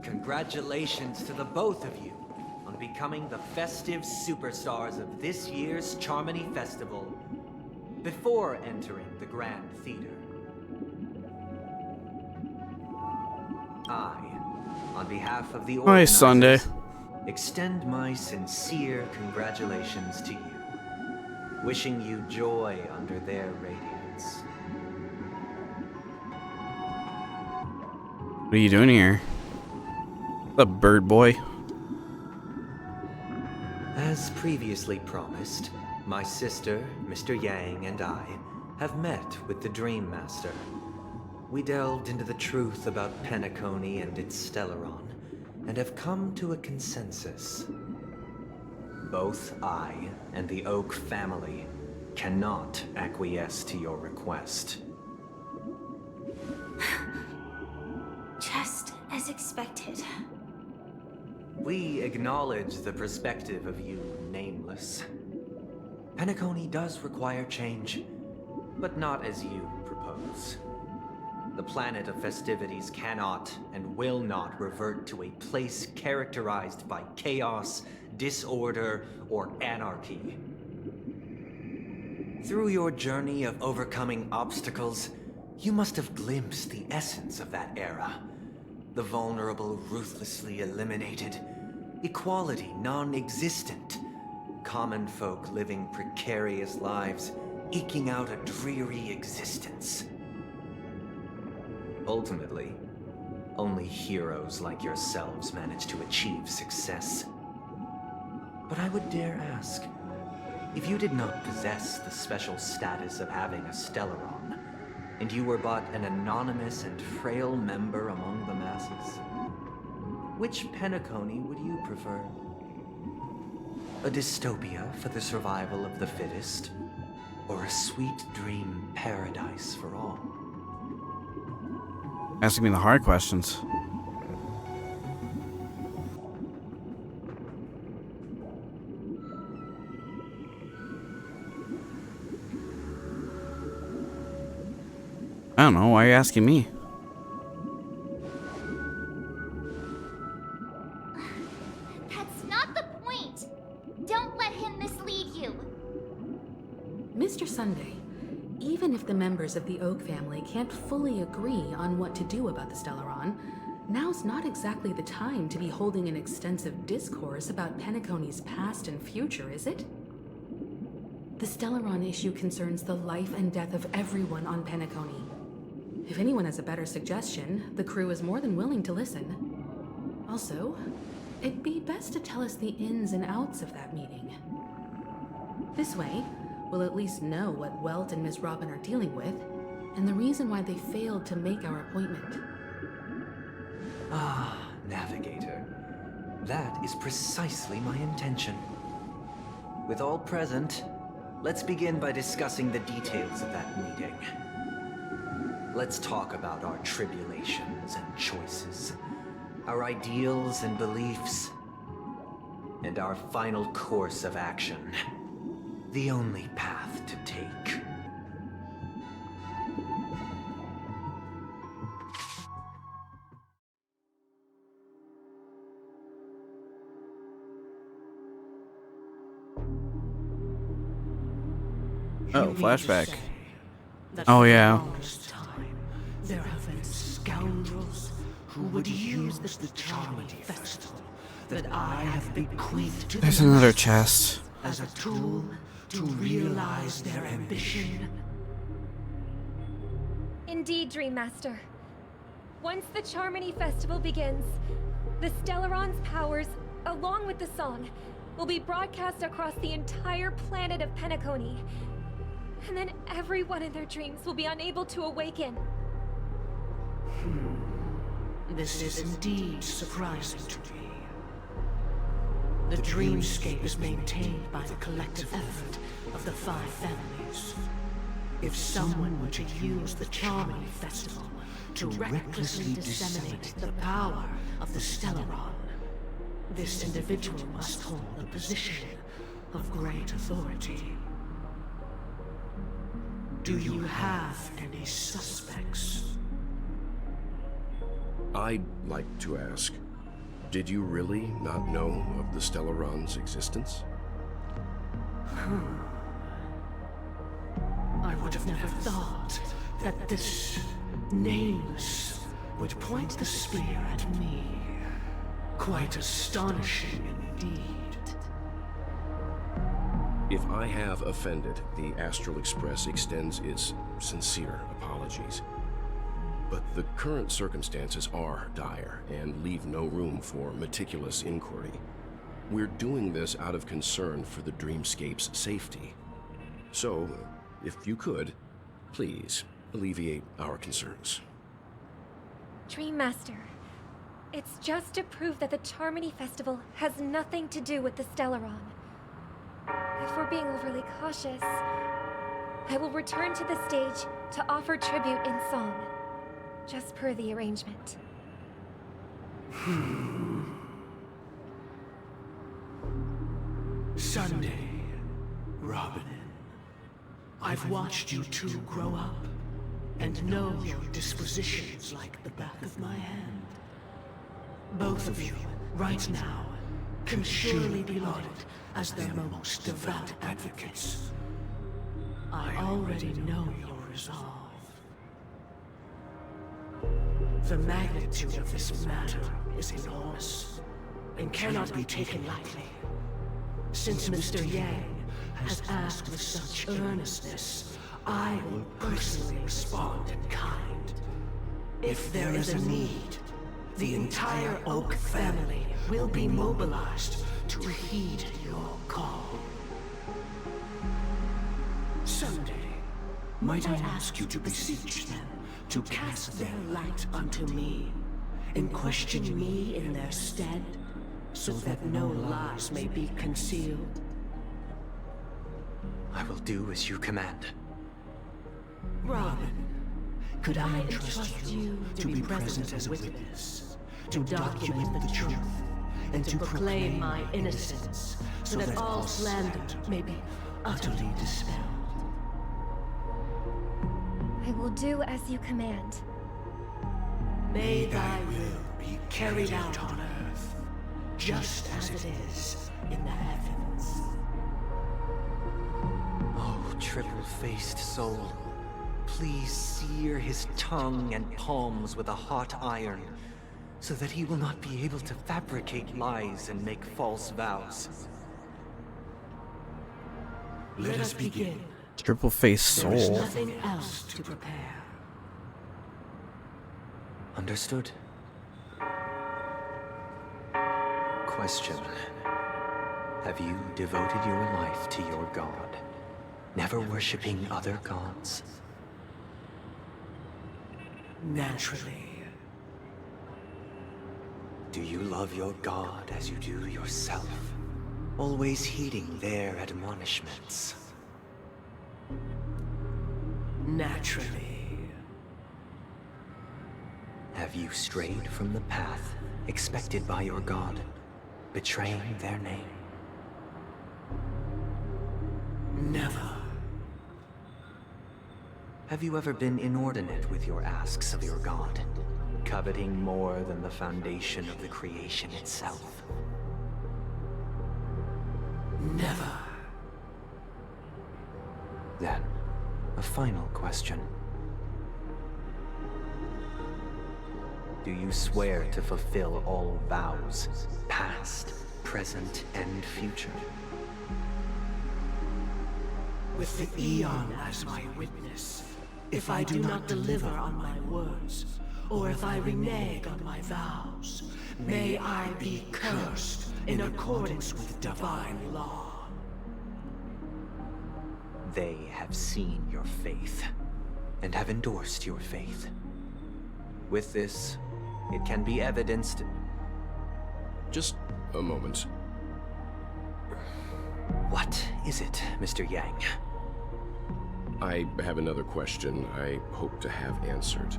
Congratulations to the both of you on becoming the festive superstars of this year's Charmony Festival before entering the Grand Theater. I, on behalf of the organizers, Sunday. extend my sincere congratulations to you, wishing you joy under their radiance. What are you doing here? The bird boy. As previously promised, my sister, Mr. Yang, and I have met with the Dream Master. We delved into the truth about Penacony and its Stellaron, and have come to a consensus. Both I and the Oak family cannot acquiesce to your request. Just as expected. We acknowledge the perspective of you, Nameless. Penacony does require change, but not as you propose. The planet of festivities cannot and will not revert to a place characterized by chaos, disorder, or anarchy. Through your journey of overcoming obstacles, you must have glimpsed the essence of that era. The vulnerable ruthlessly eliminated, equality non-existent, common folk living precarious lives, eking out a dreary existence. Ultimately, only heroes like yourselves manage to achieve success. But I would dare ask, if you did not possess the special status of having a Stellaron, and you were but an anonymous and frail member among the masses, which Penacony would you prefer? A dystopia for the survival of the fittest, or a sweet dream paradise for all? Asking me the hard questions. I don't know. Why are you asking me? That's not the point! Don't let him mislead you! Mr. Sunday, even if the members of the Oak family can't fully agree on what to do about the Stellaron, now's not exactly the time to be holding an extensive discourse about Penacony's past and future, is it? The Stellaron issue concerns the life and death of everyone on Penacony. If anyone has a better suggestion, the crew is more than willing to listen. Also, it'd be best to tell us the ins and outs of that meeting. This way, we'll at least know what Welt and Ms. Robin are dealing with, and the reason why they failed to make our appointment. Ah, Navigator. That is precisely my intention. With all present, let's begin by discussing the details of that meeting. Let's talk about our tribulations and choices, our ideals and beliefs, and our final course of action. The only path to take. Oh, flashback. Oh, yeah. There have been scoundrels who would use the Charmony Festival that I have bequeathed to There's them another chest. as a tool to realize their ambition. Indeed, Dream Master. Once the Charmony Festival begins, the Stellaron's powers, along with the song, will be broadcast across the entire planet of Penacony. And then everyone in their dreams will be unable to awaken. This is indeed surprising to me. The dreamscape is maintained by the collective effort of the 5 families. If someone were to use the Charmony Festival to recklessly disseminate the power of the Stellaron, this individual must hold a position of great authority. Do you have any suspects? I'd like to ask, Did you really not know of the Stellaron's existence? I would have never thought that this nameless would point the spear at me. Quite astonishing indeed. If I have offended, the Astral Express extends its sincere apologies. But the current circumstances are dire and leave no room for meticulous inquiry. We're doing this out of concern for the Dreamscape's safety. So, if you could, please alleviate our concerns. Dream Master, it's just to prove that the Charmony Festival has nothing to do with the Stellaron. If we're being overly cautious, I will return to the stage to offer tribute in song, just per the arrangement. Sunday, Robin. I've watched you two grow up, and know your dispositions like the back of my hand. Both of you, right now, can surely be lauded as their most devout advocates. I already know your resolve. The magnitude of this matter is enormous, and cannot be taken lightly. Since Mr. Yang has asked with such earnestness, I will personally respond in kind. If there is a need, the entire Oak family will be mobilized to heed your call. Someday, might I ask you to beseech them to cast their light unto me, and question me in their stead, so that no lies may be concealed? I will do as you command. Robin, could I entrust you to be present as a witness, to document the truth, and to proclaim my innocence, so that all slander may be utterly dispelled? I will do as you command. May thy will be carried out on earth, just as it is in the heavens. Oh, triple-faced soul, please sear his tongue and palms with a hot iron, so that he will not be able to fabricate lies and make false vows. Let us begin. Triple face There is soul. nothing else to prepare. Understood. Question. Have you devoted your life to your god, never worshipping other gods? Naturally. Do you love your god as you do yourself, always heeding their admonishments? Naturally. Have you strayed from the path expected by your god, betraying their name? Never. Have you ever been inordinate with your asks of your god, coveting more than the foundation of the creation itself? Never. Then, a final question. Do you swear to fulfill all vows, past, present, and future? With the Eon as my witness, if I do not deliver on my words, or if I renege on my vows, may I be cursed in accordance with divine law. They have seen your faith, and have endorsed your faith. With this, it can be evidenced. Just a moment. What is it, Mr. Yang? I have another question I hope to have answered.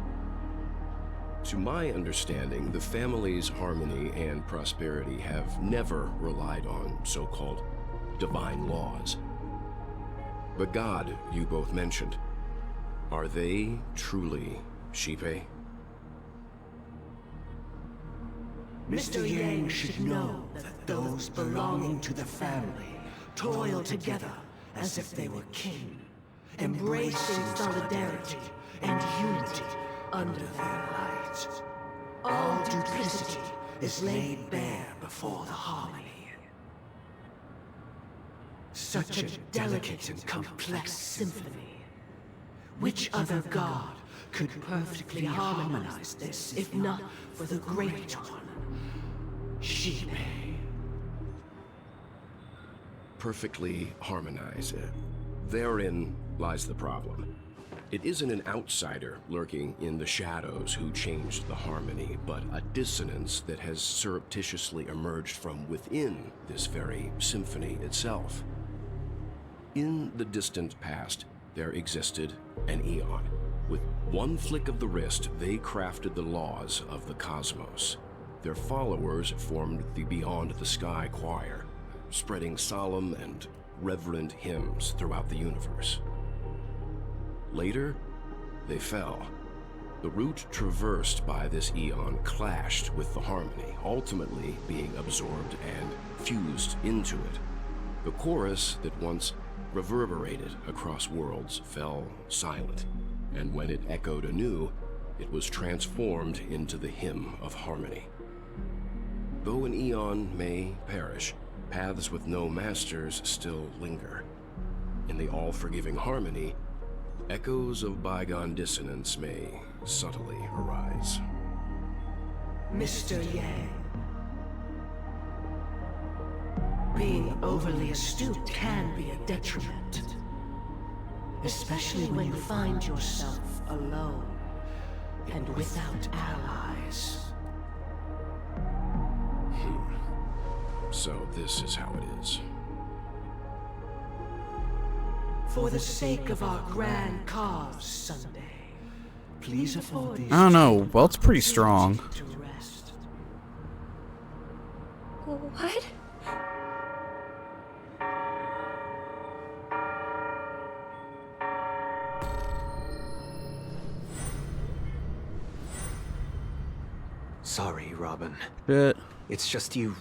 To my understanding, the family's harmony and prosperity have never relied on so-called divine laws. The god you both mentioned, are they truly Shipe? Mr. Yang should know that those belonging to the family toil together as if they were kin, embracing solidarity and unity under their light. All duplicity is laid bare before the harmony. Such a delicate and complex symphony. Which other god could perfectly harmonize this, if not for the Great One, Shipe? Perfectly harmonize. Therein lies the problem. It isn't an outsider lurking in the shadows who changed the harmony, but a dissonance that has surreptitiously emerged from within this very symphony itself. In the distant past, there existed an Eon. With one flick of the wrist, they crafted the laws of the cosmos. Their followers formed the Beyond the Sky Choir, spreading solemn and reverent hymns throughout the universe. Later, they fell. The route traversed by this Eon clashed with the harmony, ultimately being absorbed and fused into it. The chorus that once reverberated across worlds fell silent, and when it echoed anew, it was transformed into the hymn of harmony. Though an Eon may perish, paths with no masters still linger. In the all-forgiving harmony, echoes of bygone dissonance may subtly arise. Mr. Yang. Being overly astute can be a detriment. Especially when you find yourself alone and without allies. So this is how it is. For the sake of our grand cause, Sunday, please afford these. I don't know. Well, it's pretty strong. to rest. What? Sorry, Robin. Shit. It's just you.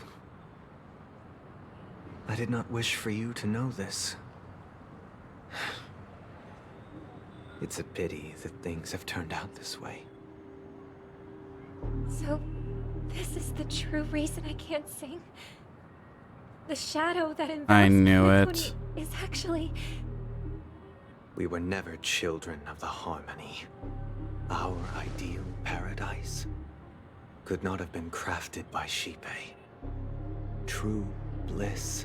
I did not wish for you to know this. It's a pity that things have turned out this way. So, this is the true reason I can't sing? The shadow that envelops I knew Penacony it. is actually... We were never children of the harmony. Our ideal paradise could not have been crafted by Shipe. True bliss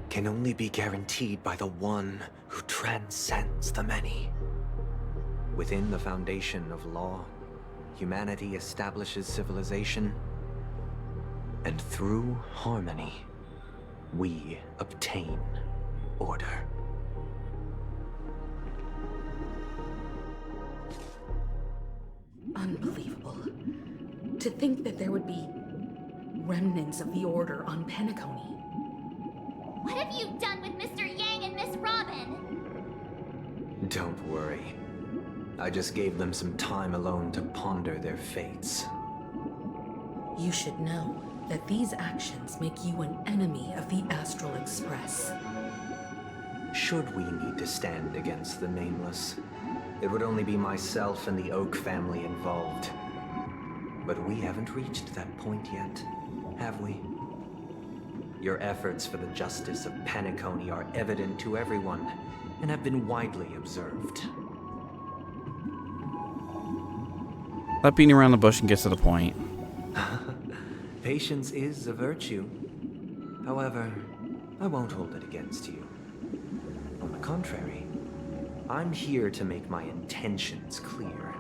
can only be guaranteed by the one who transcends the many. Within the foundation of law, humanity establishes civilization, and through harmony, we obtain order. Unbelievable. To think that there would be remnants of the Order on Penacony. What have you done with Mr. Yang and Miss Robin? Don't worry. I just gave them some time alone to ponder their fates. You should know that these actions make you an enemy of the Astral Express. Should we need to stand against the Nameless, it would only be myself and the Oak family involved. But we haven't reached that point yet, have we? Your efforts for the justice of Penacony are evident to everyone, and have been widely observed. Stop beating around the bush and get to the point. Patience is a virtue. However, I won't hold it against you. On the contrary, I'm here to make my intentions clear.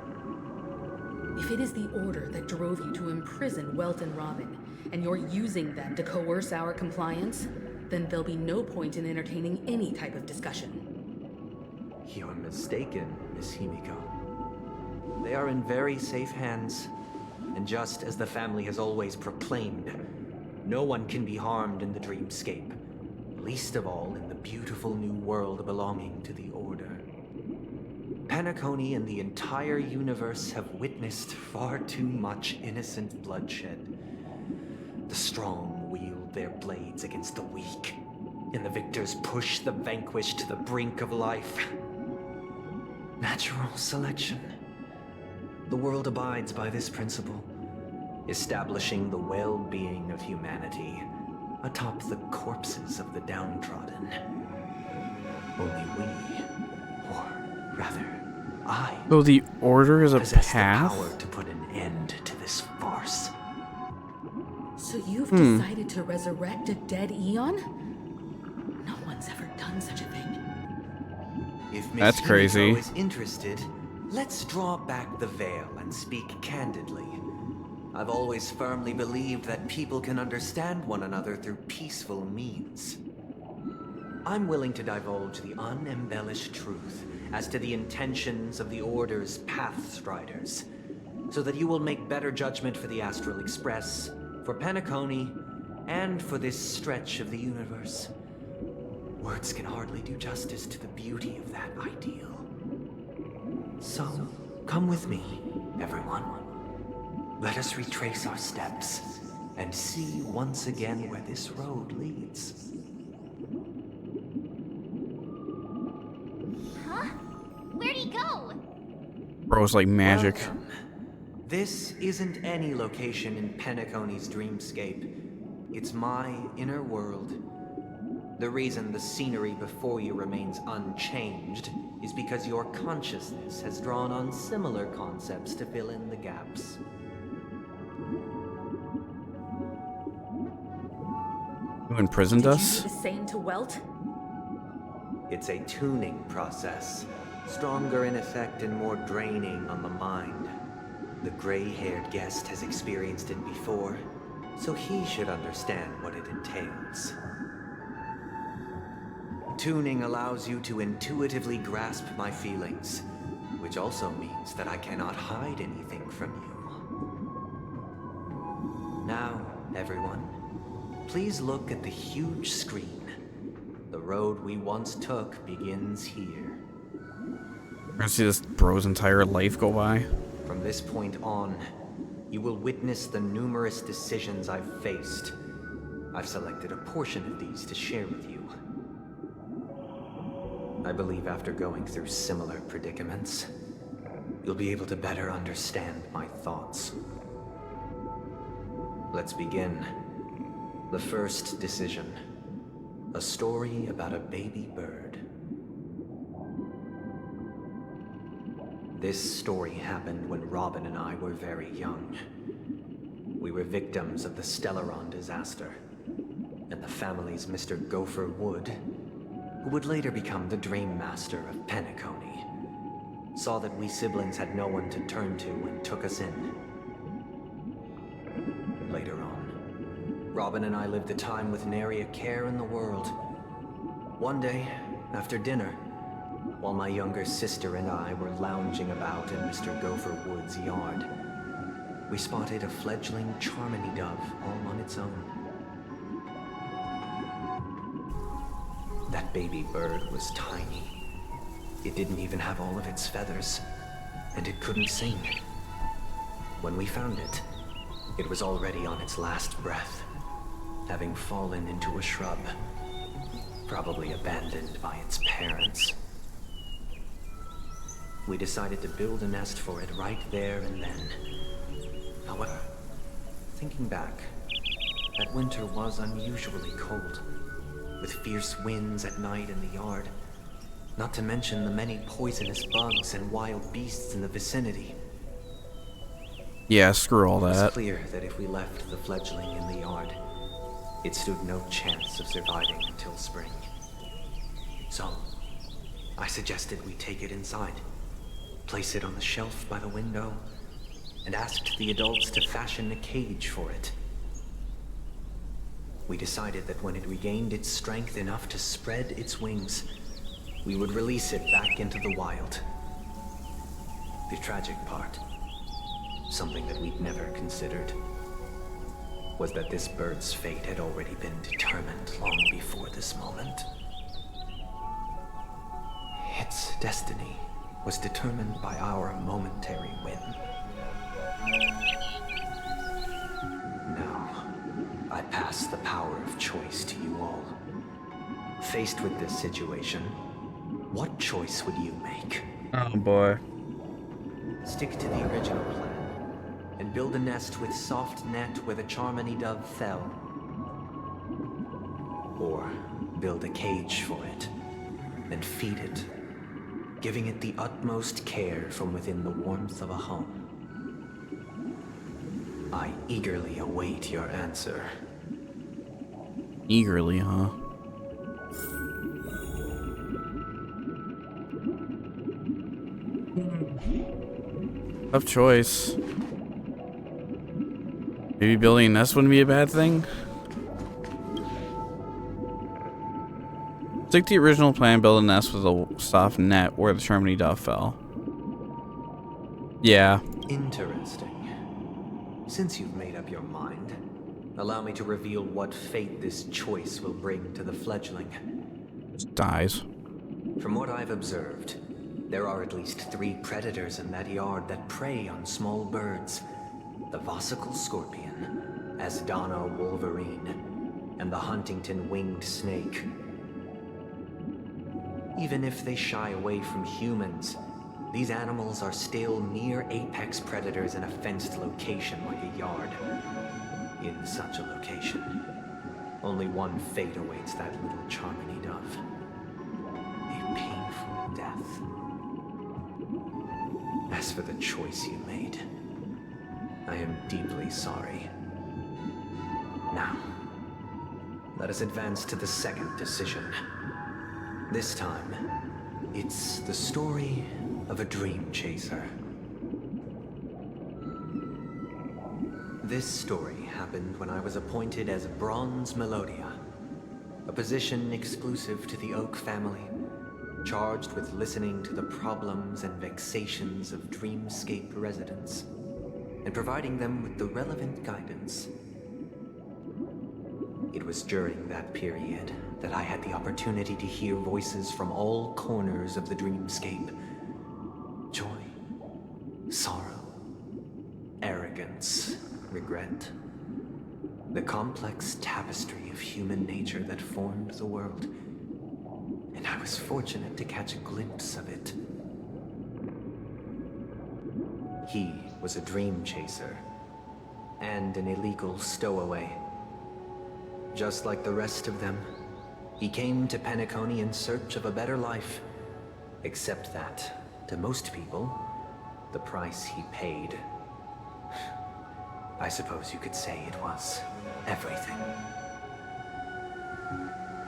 If it is the Order that drove you to imprison Welt and Robin, and you're using them to coerce our compliance, then there'll be no point in entertaining any type of discussion. You're mistaken, Miss Himiko. They are in very safe hands, and just as the family has always proclaimed, no one can be harmed in the dreamscape, least of all in the beautiful new world belonging to the Order. Penacony and the entire universe have witnessed far too much innocent bloodshed. The strong wield their blades against the weak, and the victors push the vanquished to the brink of life. Natural selection. The world abides by this principle, establishing the well-being of humanity atop the corpses of the downtrodden. Only we, or rather, I, So the Order is a possess the path? power to put an end to this farce. So you've decided to resurrect a dead Eon? No one's ever done such a thing. If Miss That's crazy. Himiko is interested, let's draw back the veil and speak candidly. I've always firmly believed that people can understand one another through peaceful means. I'm willing to divulge the unembellished truth as to the intentions of the Order's Pathstriders, so that you will make better judgment for the Astral Express, for Penacony, and for this stretch of the universe. Words can hardly do justice to the beauty of that ideal. So, come with me, everyone. Let us retrace our steps and see once again where this road leads. Huh? Where'd he go? Bro's like magic. Welcome. This isn't any location in Penacony's dreamscape. It's my inner world. The reason the scenery before you remains unchanged is because your consciousness has drawn on similar concepts to fill in the gaps. Who imprisoned Did you us? do the same to Welt? It's a tuning process, stronger in effect and more draining on the mind. The gray-haired guest has experienced it before, so he should understand what it entails. Tuning allows you to intuitively grasp my feelings, which also means that I cannot hide anything from you. Now, everyone, please look at the huge screen. The road we once took begins here. We're gonna see this bro's entire life go by. From this point on, you will witness the numerous decisions I've faced. I've selected a portion of these to share with you. I believe after going through similar predicaments, you'll be able to better understand my thoughts. Let's begin. The first decision. A story about a baby bird. This story happened when Robin and I were very young. We were victims of the Stellaron disaster, and the family's Mr. Gopher Wood, who would later become the Dream Master of Penacony, saw that we siblings had no one to turn to and took us in. Later on, Robin and I lived a time with nary a care in the world. One day, after dinner, while my younger sister and I were lounging about in Mr. Gopher Wood's yard, we spotted a fledgling Charmony dove all on its own. That baby bird was tiny. It didn't even have all of its feathers, and it couldn't sing. When we found it, it was already on its last breath, having fallen into a shrub, probably abandoned by its parents. We decided to build a nest for it right there and then. However, thinking back, that winter was unusually cold, with fierce winds at night in the yard, not to mention the many poisonous bugs and wild beasts in the vicinity. Yeah, screw all It was that. clear that if we left the fledgling in the yard, it stood no chance of surviving until spring. So, I suggested we take it inside, place it on the shelf by the window, and asked the adults to fashion a cage for it. We decided that when it regained its strength enough to spread its wings, we would release it back into the wild. The tragic part, something that we'd never considered, was that this bird's fate had already been determined long before this moment. Its destiny was determined by our momentary whim. Now, I pass the power of choice to you all. Faced with this situation, what choice would you make? Oh boy. Stick to the original plan and build a nest with soft net where the Charmony dove fell. Or build a cage for it and feed it, giving it the utmost care from within the warmth of a home. I eagerly await your answer. Eagerly, huh? Tough choice. Maybe building a nest wouldn't be a bad thing. Stick to the original plan, build a nest with a soft net where the Charmony dove fell. Yeah. Interesting. Since you've made up your mind, allow me to reveal what fate this choice will bring to the fledgling. Just dies. From what I've observed, there are at least 3 predators in that yard that prey on small birds. The Vossicle scorpion, Asdana wolverine, and the Huntington winged snake. Even if they shy away from humans, these animals are still near apex predators in a fenced location like a yard. In such a location, only one fate awaits that little Charmony dove. A painful death. As for the choice you made, I am deeply sorry. Now, let us advance to the second decision. This time, it's the story of a dream chaser. This story happened when I was appointed as Bronze Melodia, a position exclusive to the Oak family, charged with listening to the problems and vexations of dreamscape residents, and providing them with the relevant guidance. It was during that period that I had the opportunity to hear voices from all corners of the dreamscape. Joy, sorrow, arrogance, regret. The complex tapestry of human nature that formed the world. And I was fortunate to catch a glimpse of it. He was a dream chaser and an illegal stowaway. Just like the rest of them, he came to Penacony in search of a better life. Except that, to most people, the price he paid, I suppose you could say it was everything.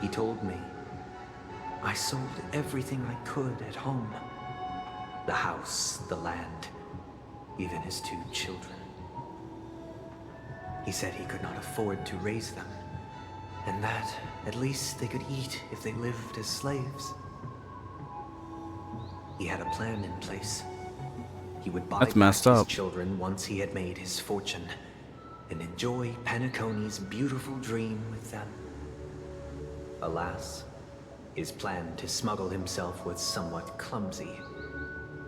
He told me, I sold everything I could at home. The house, the land, even his 2 children. He said he could not afford to raise them, and that at least they could eat if they lived as slaves. He had a plan in place. He would buy That's back messed his up. children once he had made his fortune, and enjoy Penacony's beautiful dream with them. Alas, his plan to smuggle himself was somewhat clumsy,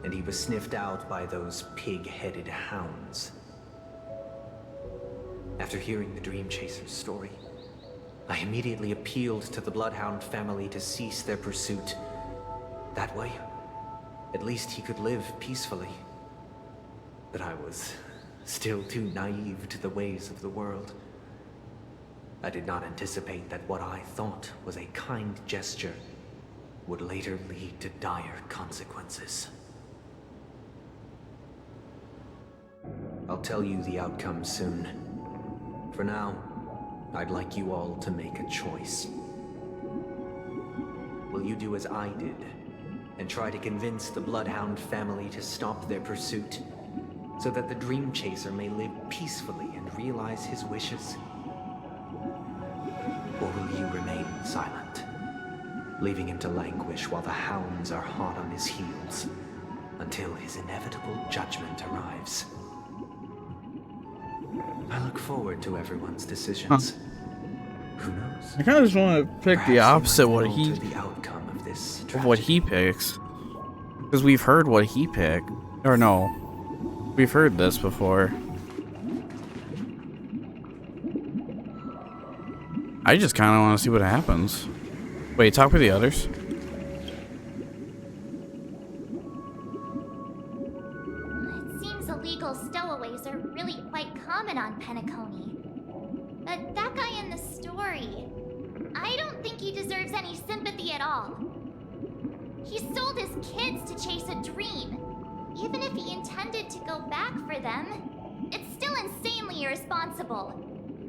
and he was sniffed out by those pig-headed hounds. After hearing the Dream Chaser's story, I immediately appealed to the Bloodhound family to cease their pursuit. That way, at least he could live peacefully. But I was still too naive to the ways of the world. I did not anticipate that what I thought was a kind gesture would later lead to dire consequences. I'll tell you the outcome soon. For now, I'd like you all to make a choice. Will you do as I did and try to convince the Bloodhound family to stop their pursuit so that the Dream Chaser may live peacefully and realize his wishes? Or will you remain silent, leaving him to languish while the hounds are hot on his heels until his inevitable judgment arrives? I look forward to everyone's decisions. Who knows? I kind of just want to pick the Perhaps opposite they might what he alter the outcome of this of what he tragedy. picks, because we've heard what he picked, or no, we've heard this before. I just kind of want to see what happens. Wait, talk with the others. It seems illegal stowaways are really quite common on Penacony. But that guy in the story, I don't think he deserves any sympathy at all. He sold his kids to chase a dream. Even if he intended to go back for them, it's still insanely irresponsible.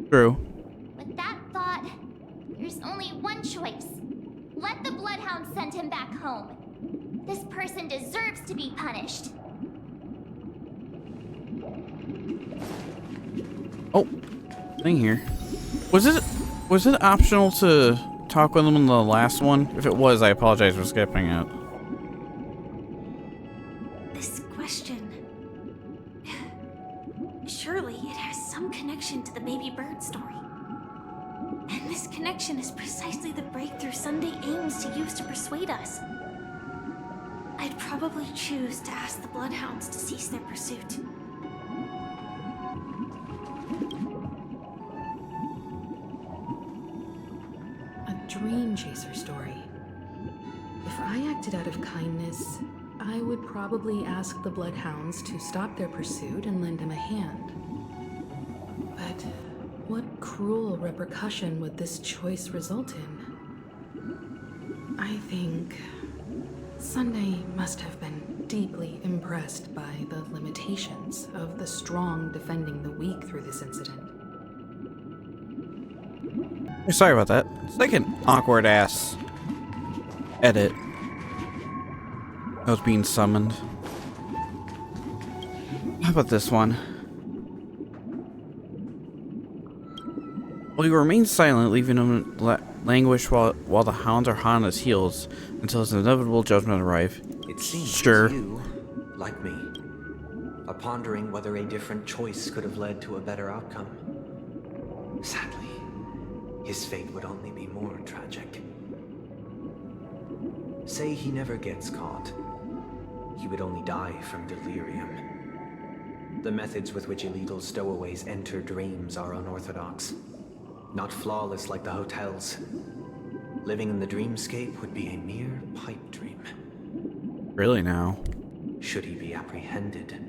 True. With that thought, there's only one choice. Let the Bloodhound send him back home. This person deserves to be punished. Oh, thing here. Was it optional to talk with them in the last one? If it was, I apologize for skipping it. This question... Surely it has some connection to the baby bird story. And this connection is precisely the breakthrough Sunday aims to use to persuade us. I'd probably choose to ask the Bloodhounds to cease their pursuit. Dream chaser story. If I acted out of kindness, I would probably ask the Bloodhounds to stop their pursuit and lend him a hand. But what cruel repercussion would this choice result in? I think Sunday must have been deeply impressed by the limitations of the strong defending the weak through this incident. Sorry about that. It's like an awkward ass edit. I was being summoned. How about this one? Well, he remains silent, leaving him languish while the hounds are hot on his heels until his inevitable judgment arrive. It seems Sure. you, like me, are pondering whether a different choice could have led to a better outcome. Sadly, his fate would only be more tragic. Say he never gets caught. He would only die from delirium. The methods with which illegal stowaways enter dreams are unorthodox. Not flawless like the hotels. Living in the dreamscape would be a mere pipe dream. Really now? Should he be apprehended?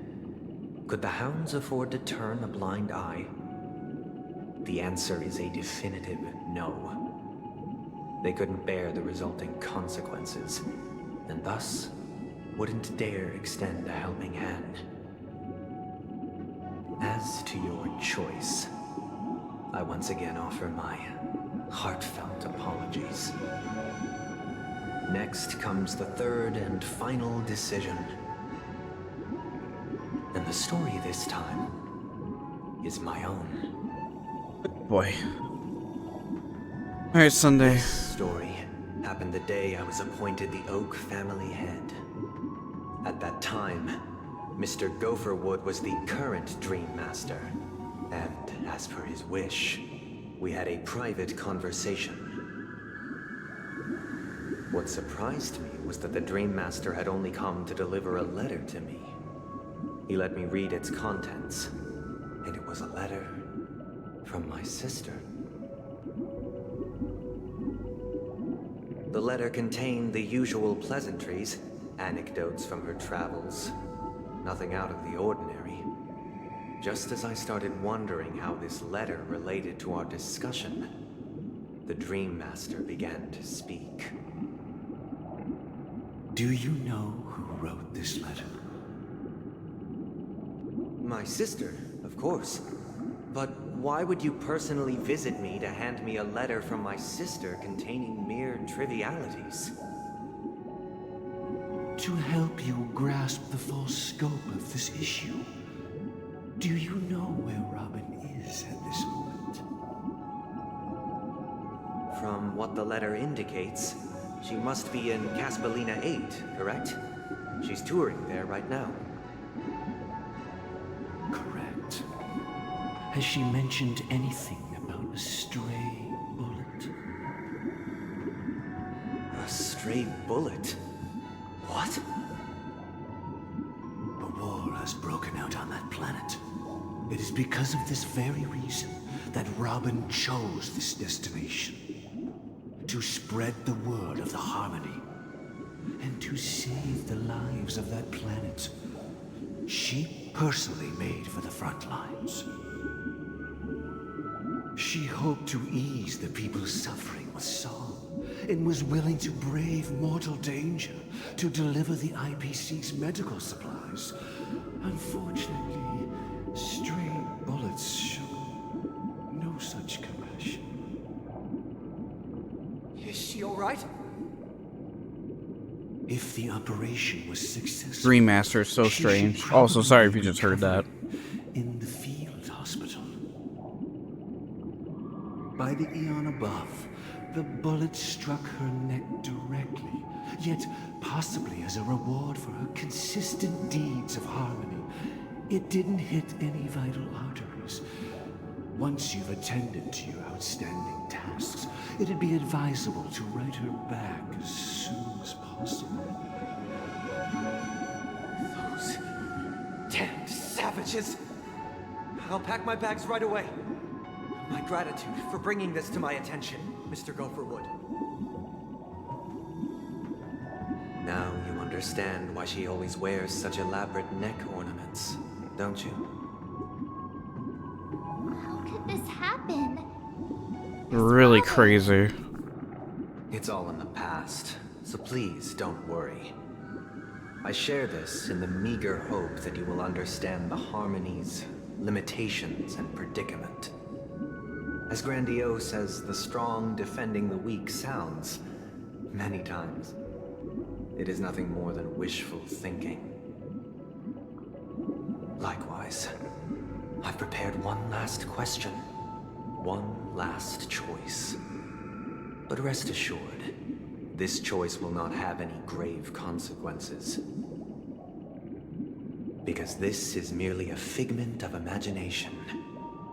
Could the hounds afford to turn a blind eye? The answer is a definitive no. They couldn't bear the resulting consequences, and thus wouldn't dare extend a helping hand. As to your choice, I once again offer my heartfelt apologies. Next comes the third and final decision. And the story this time is my own. Boy. Alright, Sunday. This story happened the day I was appointed the Oak family head. At that time, Mr. Gopherwood was the current Dream Master, and as per his wish, we had a private conversation. What surprised me was that the Dream Master had only come to deliver a letter to me. He let me read its contents, and it was a letter from my sister. The letter contained the usual pleasantries, anecdotes from her travels, nothing out of the ordinary. Just as I started wondering how this letter related to our discussion, the Dream Master began to speak. Do you know who wrote this letter? My sister, of course. But why would you personally visit me to hand me a letter from my sister containing mere trivialities? To help you grasp the full scope of this issue. Do you know where Robin is at this moment? From what the letter indicates, she must be in Caspelina 8, correct? She's touring there right now. Correct. Has she mentioned anything about a stray bullet? A stray bullet? What? A war has broken out on that planet. It is because of this very reason that Robin chose this destination to spread the word of the Harmony and to save the lives of that planet she personally made for the front lines. She hoped to ease the people's suffering with song and was willing to brave mortal danger to deliver the IPC's medical supplies. Unfortunately, stray bullets showed no such compassion. Is she all right? If the operation was successful, Dream Master is so she should strange. Also, sorry if you probably just heard that. in the field hospital. By the eon above, the bullet struck her neck directly, yet possibly as a reward for her consistent deeds of harmony. It didn't hit any vital arteries. Once you've attended to your outstanding tasks, it'd be advisable to write her back as soon as possible. Those damned savages! I'll pack my bags right away. My gratitude for bringing this to my attention, Mr. Gopherwood. Now you understand why she always wears such elaborate neck ornaments, don't you? How could this happen? Really crazy. It's all in the past, so please don't worry. I share this in the meager hope that you will understand the Harmony's limitations and predicament. As grandiose as the strong defending the weak sounds, many times, it is nothing more than wishful thinking. Likewise, I've prepared one last question, one last choice. But rest assured, this choice will not have any grave consequences. Because this is merely a figment of imagination,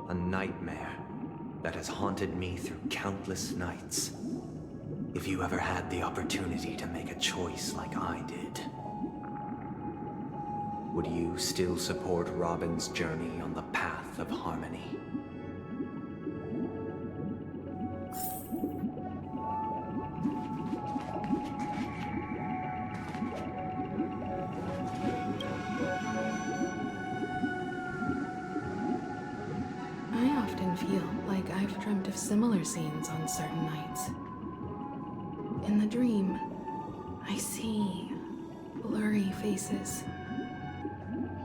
a nightmare that has haunted me through countless nights. If you ever had the opportunity to make a choice like I did, would you still support Robin's journey on the path of harmony? I often feel like I've dreamt of similar scenes on certain nights. In the dream, I see blurry faces.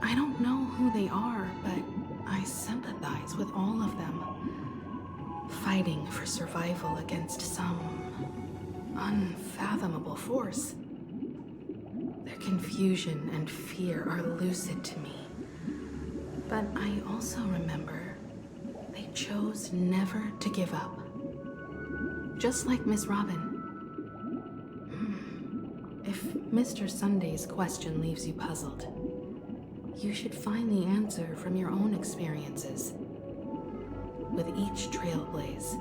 I don't know who they are, but I sympathize with all of them, fighting for survival against some unfathomable force. Their confusion and fear are lucid to me, but I also remember they chose never to give up. Just like Miss Robin. If Mr. Sunday's question leaves you puzzled, you should find the answer from your own experiences. With each trailblaze,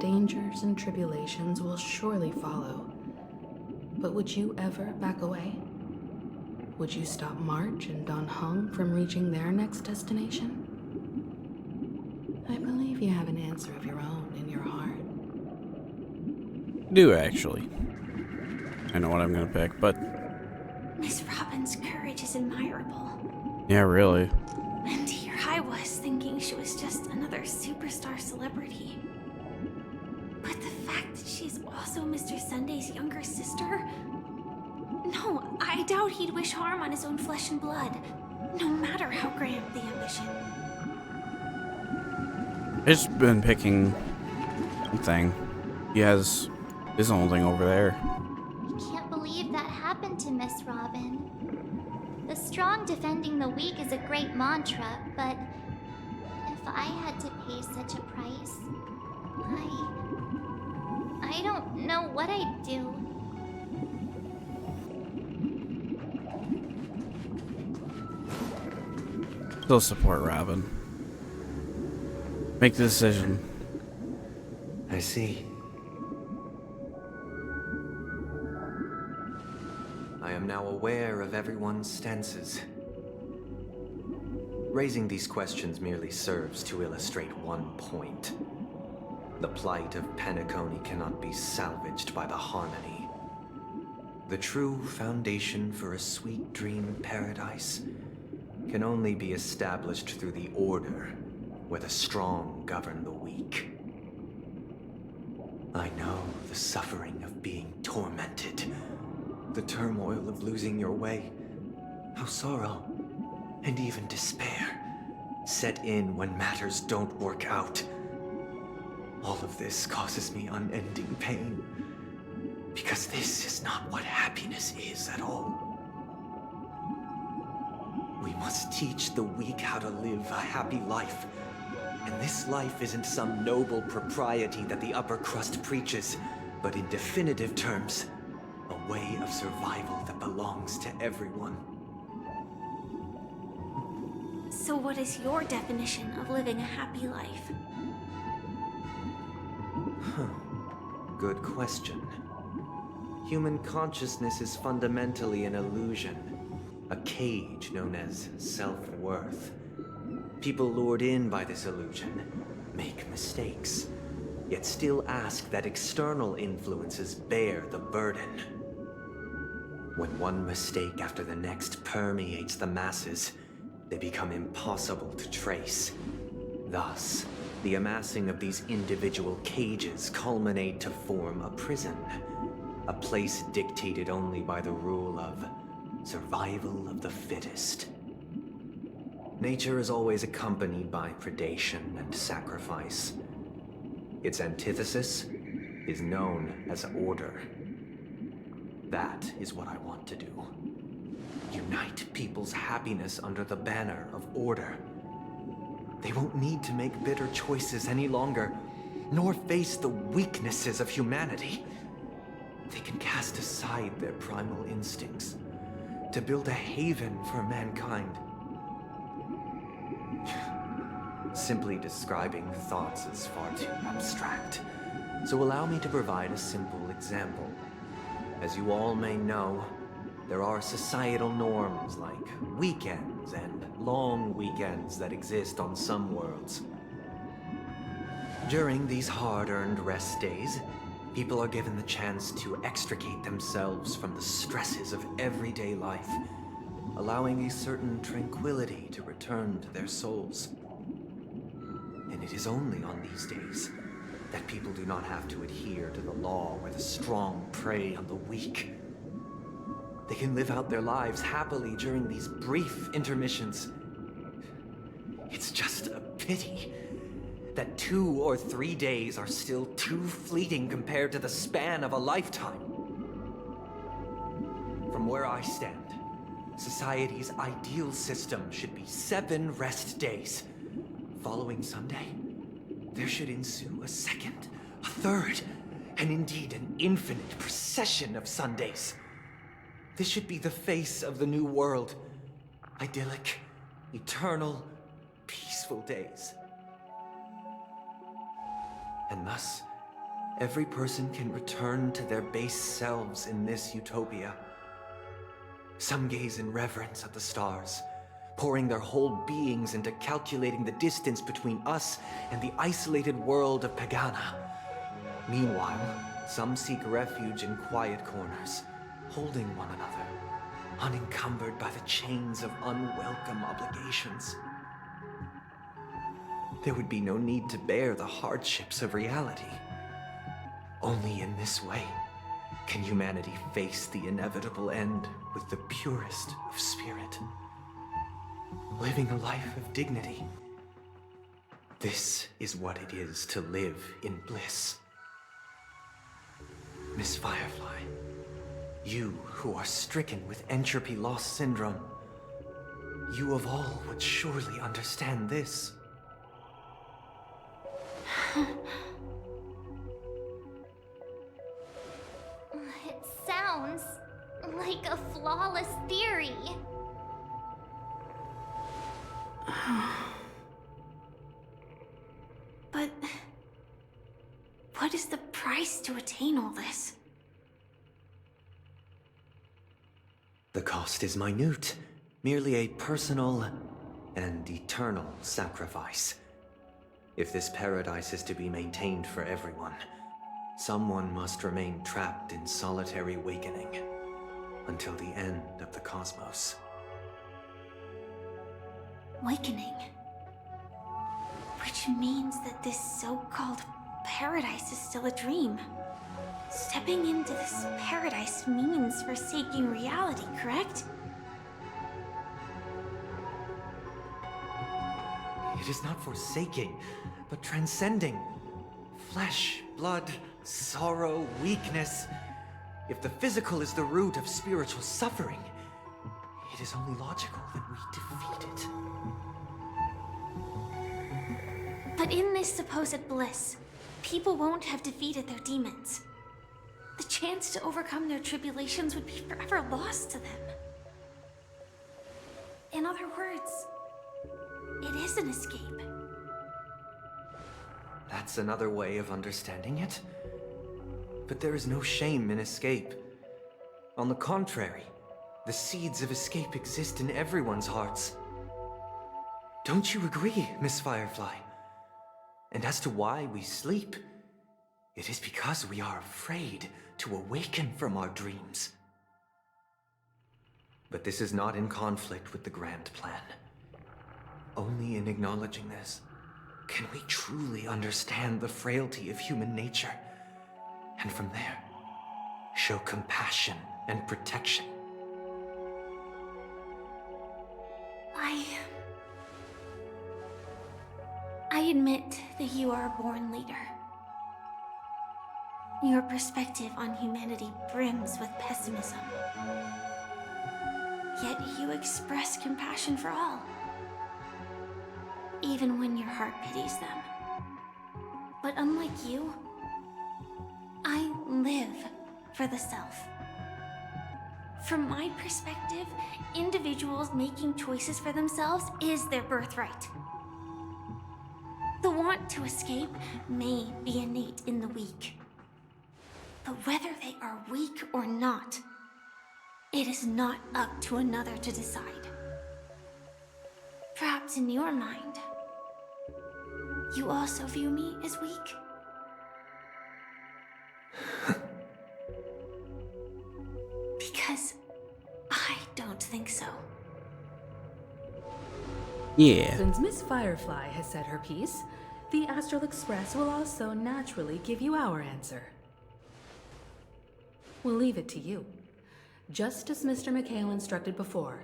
dangers and tribulations will surely follow. But would you ever back away? Would you stop March and Don Hung from reaching their next destination? I believe you have an answer of your own in your heart. Do actually. I know what I'm gonna pick, but Miss Robin's courage is admirable. yeah, really. And here I was thinking she was just another superstar celebrity. But the fact that she's also Mr. Sunday's younger sister? No, I doubt he'd wish harm on his own flesh and blood, no matter how grand the ambition. I've just been picking something. He has his own thing over there. I can't believe that happened to Miss Robin. The strong defending the weak is a great mantra, but if I had to pay such a price, I don't know what I'd do. Still support Robin. Make the decision. I see. I am now aware of everyone's stances. Raising these questions merely serves to illustrate one point. The plight of Penacony cannot be salvaged by the Harmony. The true foundation for a sweet dream paradise can only be established through the order where the strong govern the weak. I know the suffering of being tormented, the turmoil of losing your way, how sorrow and even despair set in when matters don't work out. All of this causes me unending pain, because this is not what happiness is at all. We must teach the weak how to live a happy life. And this life isn't some noble propriety that the upper crust preaches, but in definitive terms, a way of survival that belongs to everyone. So what is your definition of living a happy life? Good question. Human consciousness is fundamentally an illusion, a cage known as self-worth. People lured in by this illusion make mistakes, yet still ask that external influences bear the burden. When one mistake after the next permeates the masses, they become impossible to trace. Thus, the amassing of these individual cages culminate to form a prison, a place dictated only by the rule of survival of the fittest. Nature is always accompanied by predation and sacrifice. Its antithesis is known as order. That is what I want to do. Unite people's happiness under the banner of order. They won't need to make bitter choices any longer, nor face the weaknesses of humanity. They can cast aside their primal instincts to build a haven for mankind. Simply describing thoughts is far too abstract, so allow me to provide a simple example. As you all may know, there are societal norms like weekends and long weekends that exist on some worlds. During these hard-earned rest days, people are given the chance to extricate themselves from the stresses of everyday life, allowing a certain tranquility to return to their souls. And it is only on these days that people do not have to adhere to the law where the strong prey on the weak. They can live out their lives happily during these brief intermissions. It's just a pity that 2 or 3 days are still too fleeting compared to the span of a lifetime. From where I stand, society's ideal system should be 7 rest days. Following Sunday, there should ensue a second, a third, and indeed an infinite procession of Sundays. This should be the face of the new world. Idyllic, eternal, peaceful days. And thus, every person can return to their base selves in this utopia. Some gaze in reverence at the stars, pouring their whole beings into calculating the distance between us and the isolated world of Pagana. Meanwhile, some seek refuge in quiet corners, holding one another, unencumbered by the chains of unwelcome obligations. There would be no need to bear the hardships of reality. Only in this way can humanity face the inevitable end with the purest of spirit, living a life of dignity. This is what it is to live in bliss. Miss Firefly, you who are stricken with entropy loss syndrome, you of all would surely understand this. It sounds like a flawless theory. But what is the price to attain all this? The cost is minute, merely a personal and eternal sacrifice. If this paradise is to be maintained for everyone, someone must remain trapped in solitary awakening until the end of the cosmos. Awakening. Which means that this so-called paradise is still a dream. Stepping into this paradise means forsaking reality, correct? It is not forsaking, but transcending. Flesh, blood, sorrow, weakness. If the physical is the root of spiritual suffering, it is only logical that we defeat it. But in this supposed bliss, people won't have defeated their demons. The chance to overcome their tribulations would be forever lost to them. In other words, it is an escape. That's another way of understanding it. But there is no shame in escape. On the contrary, the seeds of escape exist in everyone's hearts. Don't you agree, Miss Firefly? And as to why we sleep, it is because we are afraid to awaken from our dreams. But this is not in conflict with the grand plan. Only in acknowledging this can we truly understand the frailty of human nature, and from there, show compassion and protection. I admit that you are a born leader. Your perspective on humanity brims with pessimism. Yet you express compassion for all, even when your heart pities them. But unlike you, I live for the self. From my perspective, individuals making choices for themselves is their birthright. The want to escape may be innate in the weak. But whether they are weak or not, it is not up to another to decide. Perhaps in your mind, you also view me as weak? Because I don't think so. Yeah. Since Miss Firefly has said her piece, the Astral Express will also naturally give you our answer. We'll leave it to you. Just as Mr. McHale instructed before.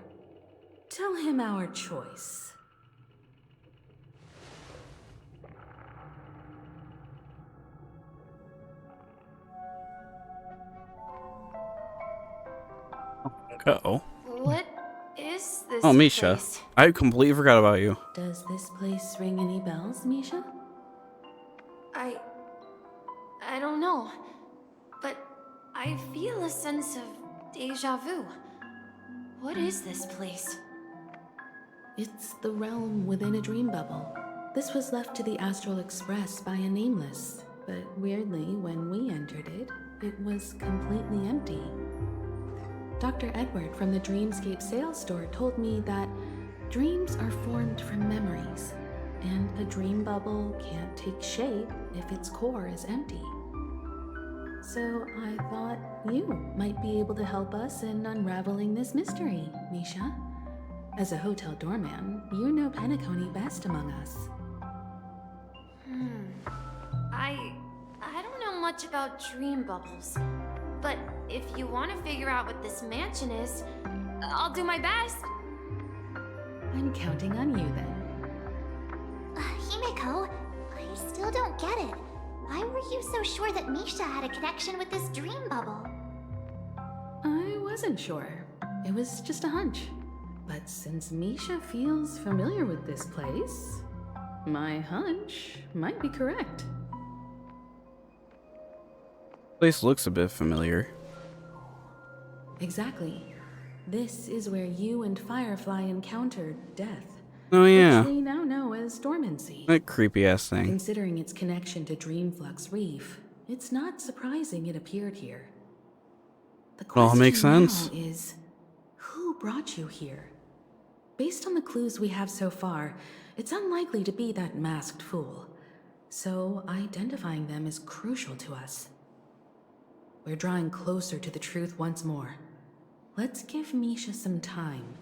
Tell him our choice. Uh-oh. What is this Oh, Misha. place? I completely forgot about you. Does this place ring any bells, Misha? I don't know, but I feel a sense of deja vu. What is this place? It's the realm within a dream bubble. This was left to the Astral Express by a nameless, but weirdly, when we entered it, it was completely empty. Dr. Edward from the Dreamscape sales store told me that dreams are formed from memories, and a dream bubble can't take shape if its core is empty. So I thought you might be able to help us in unraveling this mystery, Misha. As a hotel doorman, you know Penacony best among us. I don't know much about dream bubbles, but if you want to figure out what this mansion is, I'll do my best. I'm counting on you then. Himeko, I still don't get it. Why were you so sure that Misha had a connection with this dream bubble? I wasn't sure. It was just a hunch. But since Misha feels familiar with this place, my hunch might be correct. Place looks a bit familiar. Exactly. This is where you and Firefly encountered death. Oh yeah. Which we now know as dormancy. That creepy ass thing. Considering its connection to Dreamflux Reef, it's not surprising it appeared here. The All question makes sense. now is, who brought you here? based on the clues we have so far, it's unlikely to be that masked fool. So identifying them is crucial to us. We're drawing closer to the truth once more. Let's give Misha some time,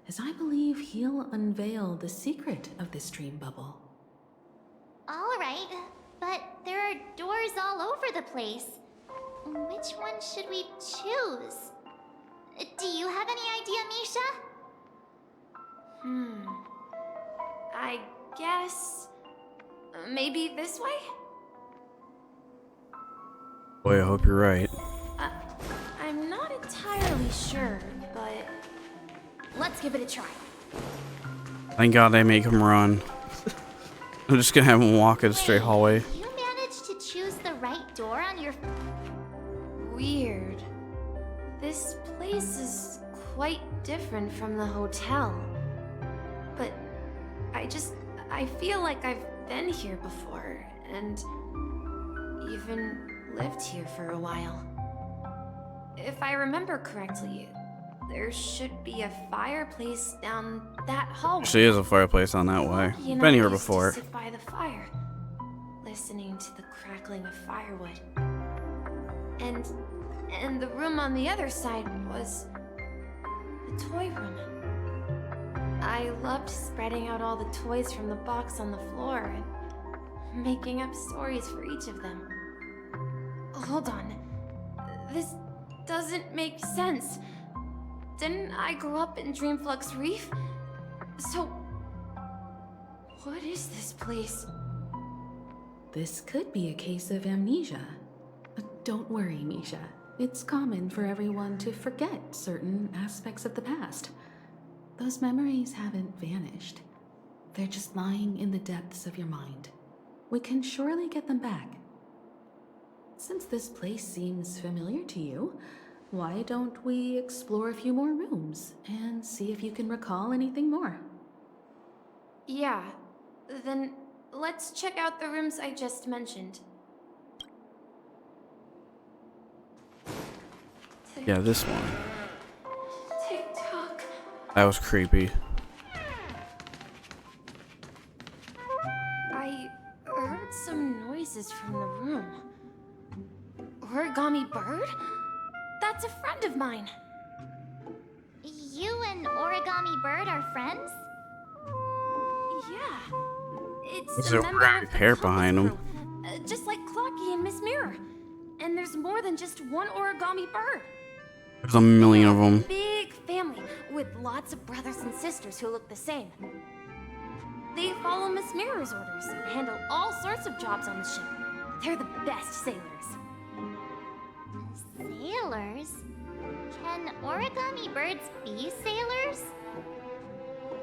as I believe he'll unveil the secret of this dream bubble. All right, but there are doors all over the place. Which one should we choose? Do you have any idea, Misha? I guess... maybe this way? Boy, I hope you're right. I'm not entirely sure, but... let's give it a try. Thank God they make him run. I'm just gonna have him walk in a straight hallway. You managed to choose the right door on your... Weird. This place is quite different from the hotel. But I feel like I've been here before, and even lived here for a while. If I remember correctly, there should be a fireplace down that hallway. She is a fireplace on that way. You know, Been here I used to before. sit by the fire, listening to the crackling of firewood. And the room on the other side was the toy room. I loved spreading out all the toys from the box on the floor and making up stories for each of them. Hold on. This doesn't make sense. Didn't I grow up in Dreamflux Reef? So, what is this place? This could be a case of amnesia. But don't worry, Misha. It's common for everyone to forget certain aspects of the past. Those memories haven't vanished. They're just lying in the depths of your mind. We can surely get them back. Since this place seems familiar to you, why don't we explore a few more rooms and see if you can recall anything more? Yeah, then let's check out the rooms I just mentioned. Yeah, this one. Tick-tock. That was creepy. I heard some noises from the room. Origami Bird? That's a friend of mine. You and Origami Bird are friends? Yeah. It's There's a a member red of the hair Compass behind him. crew, just like Clocky and Miss Mirror. And there's more than just one Origami Bird. There's a million of them. Big family with lots of brothers and sisters who look the same. They follow Miss Mirror's orders and handle all sorts of jobs on the ship. They're the best sailors. Sailors? Can Origami Birds be sailors?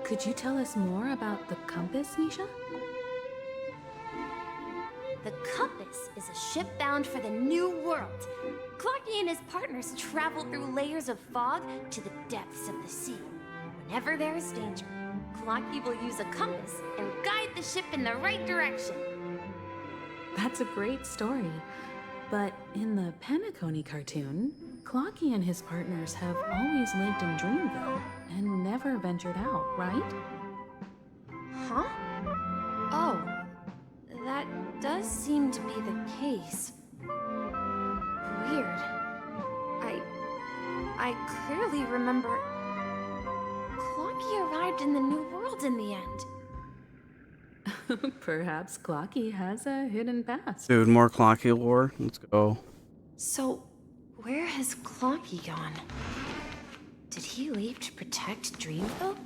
Could you tell us more about the compass, Misha? The Compass is a ship bound for the New World. Clocky and his partners travel through layers of fog to the depths of the sea. Whenever there is danger, Clocky will use a compass and guide the ship in the right direction. That's a great story. But in the Penacony cartoon, Clocky and his partners have always lived in Dreamville and never ventured out, right? Huh? Oh, that does seem to be the case. Weird. I clearly remember Clocky arrived in the New World in the end. Perhaps Clocky has a hidden past. Dude, more Clocky lore. Let's go. So, where has Clocky gone? Did he leave to protect Dreamville?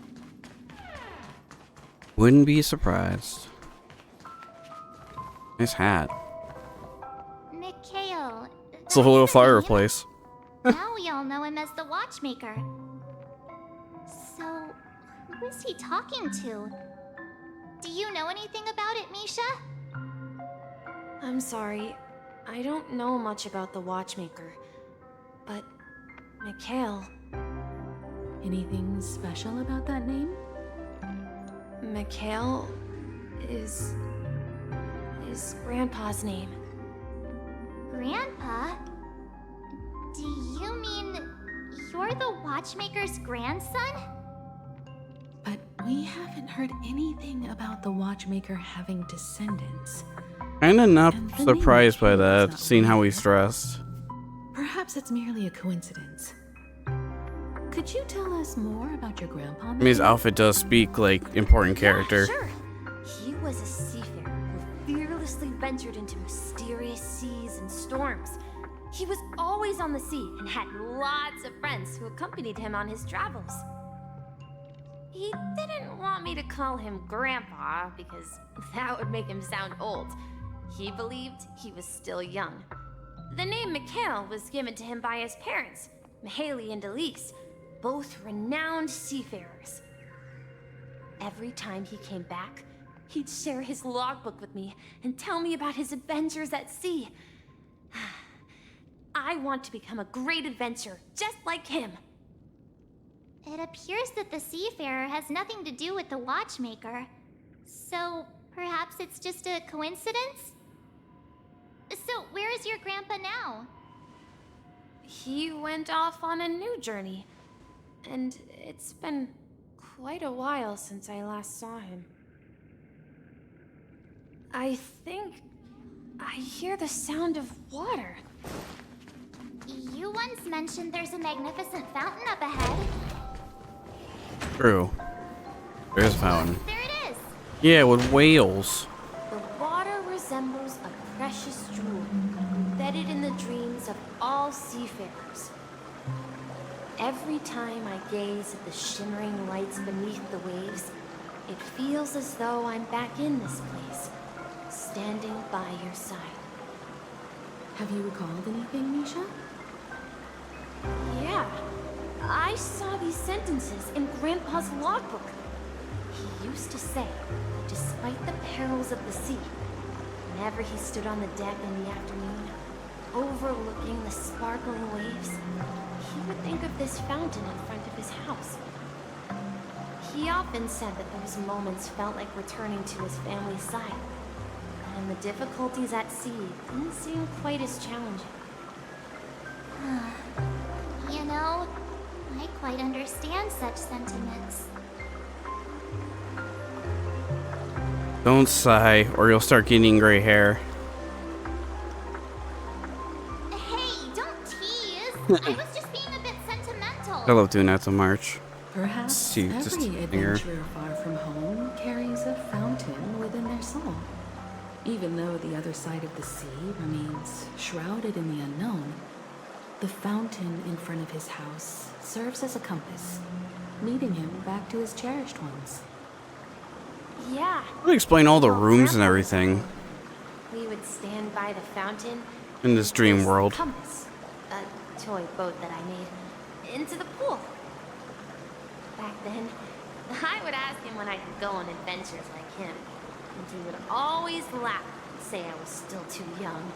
Wouldn't be surprised. Nice hat. Mikhail. It's a little fireplace. Now we all know him as the Watchmaker. So, who is he talking to? Do you know anything about it, Misha? I'm sorry. I don't know much about the Watchmaker. But, Mikhail... Anything special about that name? Mikhail is Grandpa's name. Grandpa? Do you mean you're the Watchmaker's grandson? But we haven't heard anything about the watchmaker having descendants. Kinda not And the surprised by name is that, not seeing how he's familiar. dressed. Perhaps it's merely a coincidence. Could you tell us more about your grandpa? I mean, his outfit does speak like important character. Yeah, sure. He was a seafarer who fearlessly ventured into mysterious seas and storms. He was always on the sea and had lots of friends who accompanied him on his travels. He didn't want me to call him Grandpa because that would make him sound old. He believed he was still young. The name Mikhail was given to him by his parents, Mihaly and Elise, both renowned seafarers. Every time he came back, he'd share his logbook with me and tell me about his adventures at sea. I want to become a great adventurer, just like him. It appears that the seafarer has nothing to do with the watchmaker. So, perhaps it's just a coincidence? So, where is your grandpa now? He went off on a new journey, and it's been quite a while since I last saw him. I think I hear the sound of water. You once mentioned there's a magnificent fountain up ahead. True. There's a fountain. There it is! Yeah, with whales. The water resembles a precious jewel embedded in the dreams of all seafarers. Every time I gaze at the shimmering lights beneath the waves, it feels as though I'm back in this place, standing by your side. Have you recalled anything, Misha? Yeah, I saw these sentences in Grandpa's logbook. He used to say that despite the perils of the sea, whenever he stood on the deck in the afternoon, overlooking the sparkling waves, he would think of this fountain in front of his house. He often said that those moments felt like returning to his family's side, and the difficulties at sea didn't seem quite as challenging. You know, I quite understand such sentiments. Don't sigh, or you'll start getting gray hair. Hey, don't tease! I was just being a bit sentimental. I love doing that to March. Perhaps See, just every here. adventurer far from home carries a fountain within their soul. Even though the other side of the sea remains shrouded in the unknown, the fountain in front of his house serves as a compass, leading him back to his cherished ones. Yeah. I'll explain all the rooms and everything We would stand by the fountain. in this dream place the world. Compass, a toy boat that I made, into the pool. Back then, I would ask him when I could go on adventures like him, and he would always laugh and say I was still too young.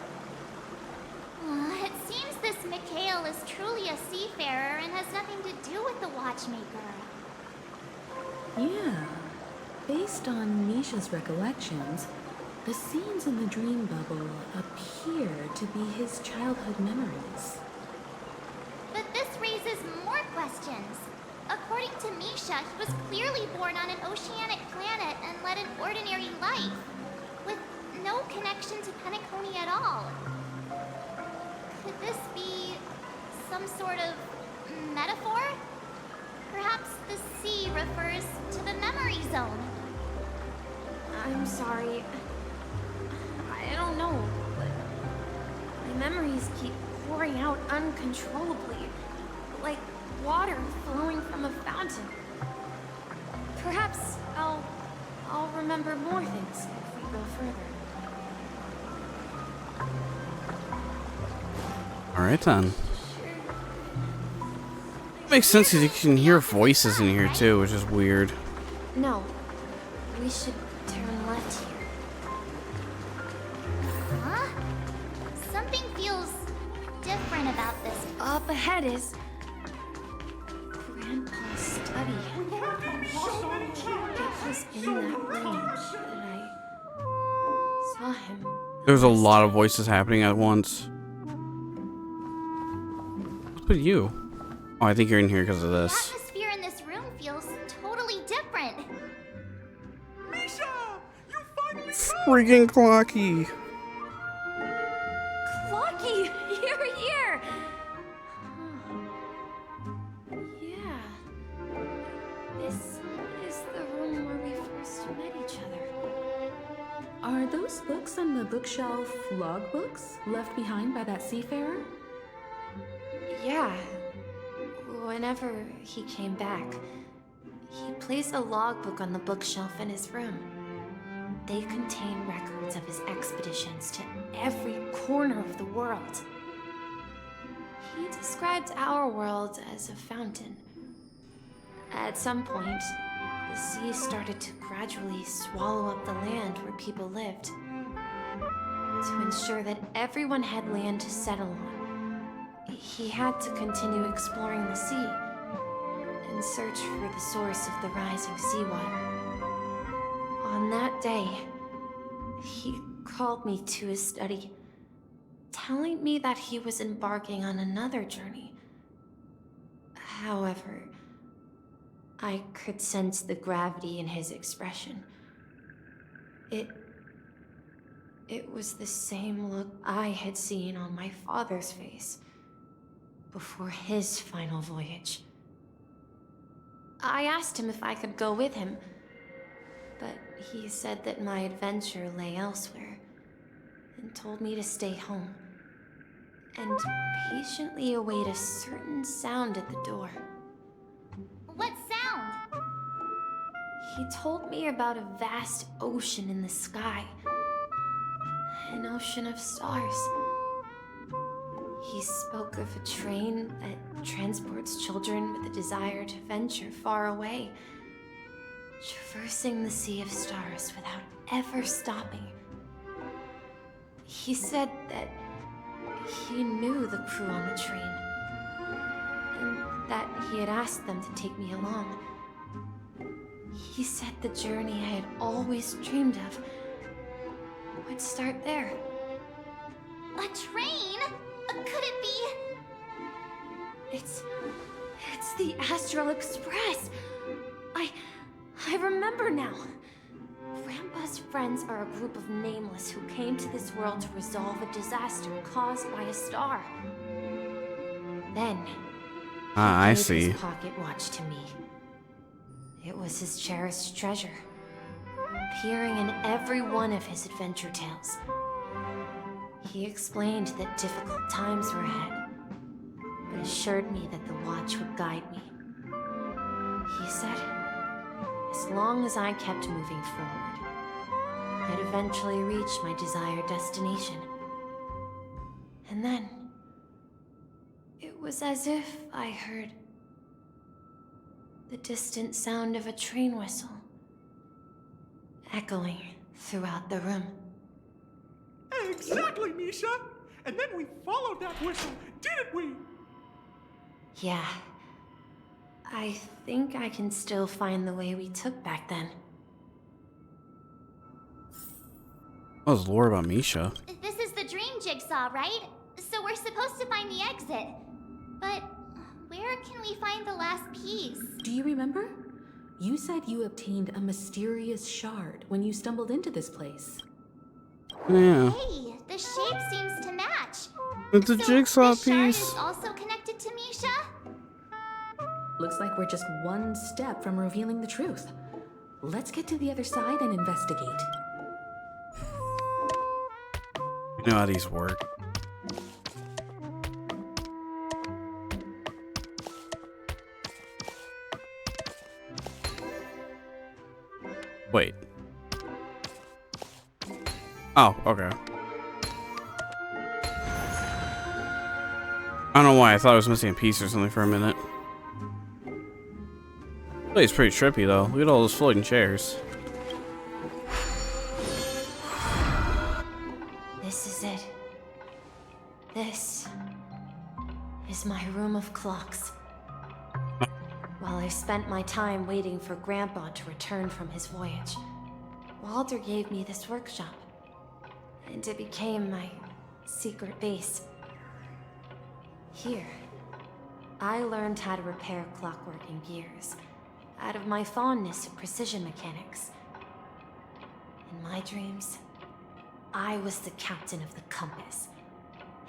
It seems this Mikhail is truly a seafarer and has nothing to do with the watchmaker. Yeah. Based on Misha's recollections, the scenes in the dream bubble appear to be his childhood memories. But this raises more questions. According to Misha, he was clearly born on an oceanic planet and led an ordinary life, with no connection to Penacony at all. Could this be some sort of metaphor? Perhaps the sea refers to the memory zone. I'm sorry. I don't know, but my memories keep pouring out uncontrollably, like water flowing from a fountain. Perhaps I'll remember more things if we go further. Alright then. Makes sense because you can hear voices in here too, which is weird. No, we should turn left here. Huh? Something feels different about this. Up ahead is Grandpa's study. It was in that room that I saw him. There's a lot of voices happening at once. What's with you? Oh, I think you're in here because of The this. atmosphere in this room feels totally different. Freaking Clocky. Clocky, you're here! Yeah. This is the room where we first met each other. Are those books on the bookshelf logbooks left behind by that seafarer? Yeah. Whenever he came back, he placed a logbook on the bookshelf in his room. They contain records of his expeditions to every corner of the world. He described our world as a fountain. At some point, the sea started to gradually swallow up the land where people lived. To ensure that everyone had land to settle on, he had to continue exploring the sea and search for the source of the rising seawater. On that day, he called me to his study, telling me that he was embarking on another journey. However, I could sense the gravity in his expression. It was the same look I had seen on my father's face before his final voyage. I asked him if I could go with him, but he said that my adventure lay elsewhere, and told me to stay home, and patiently await a certain sound at the door. What sound? He told me about a vast ocean in the sky, an ocean of stars. He spoke of a train that transports children with a desire to venture far away, traversing the sea of stars without ever stopping. He said that he knew the crew on the train, and that he had asked them to take me along. He said the journey I had always dreamed of would start there. A train? Could it be? It's the Astral Express. I remember now. Grandpa's friends are a group of nameless who came to this world to resolve a disaster caused by a star. Then, I gave see. his pocket watch to me. It was his cherished treasure, appearing in every one of his adventure tales. He explained that difficult times were ahead, but assured me that the watch would guide me. He said, as long as I kept moving forward, I'd eventually reach my desired destination. And then, it was as if I heard the distant sound of a train whistle, echoing throughout the room. Exactly, Misha! And then we followed that whistle, didn't we? Yeah. I think I can still find the way we took back then. What was lore about Misha? This is the dream jigsaw, right? So we're supposed to find the exit. But where can we find the last piece? Do you remember? You said you obtained a mysterious shard when you stumbled into this place. Yeah. Hey, the shape seems to match. It's a So jigsaw this shard piece. is also connected to Misha? Looks like we're just one step from revealing the truth. Let's get to the other side and investigate. You know how these work. Wait. Oh, okay. I don't know why I thought I was missing a piece or something for a minute. Place pretty trippy though. Look at all those floating chairs. This is it. This is my room of clocks. While I spent my time waiting for Grandpa to return from his voyage, Walter gave me this workshop, and it became my secret base. Here, I learned how to repair clockworking gears out of my fondness of precision mechanics. In my dreams, I was the captain of the compass,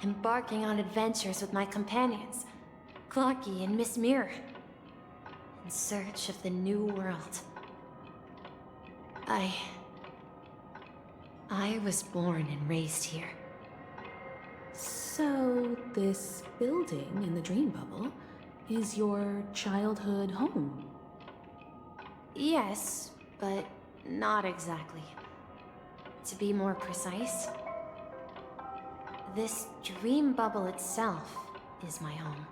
embarking on adventures with my companions, Clocky and Miss Mirror, in search of the new world. I was born and raised here. So, this building in the dream bubble is your childhood home? Yes, but not exactly. To be more precise, this dream bubble itself is my home.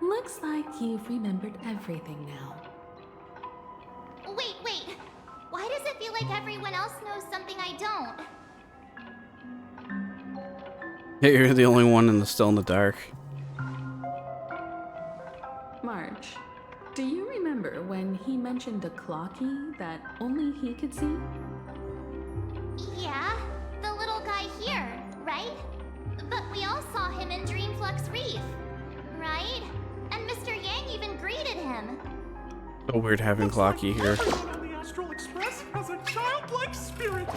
Looks like you've remembered everything now. Wait. Why does it feel like everyone else knows something I don't? Yeah, you're the only one still in the dark. March, do you remember when he mentioned a clocky that only he could see? Yeah, the little guy here, right? But we all saw him in Dreamflux Reef, right? And Mr. Yang even greeted him. So weird having Clocky here. Everyone on the Astral Express has a childlike spirit.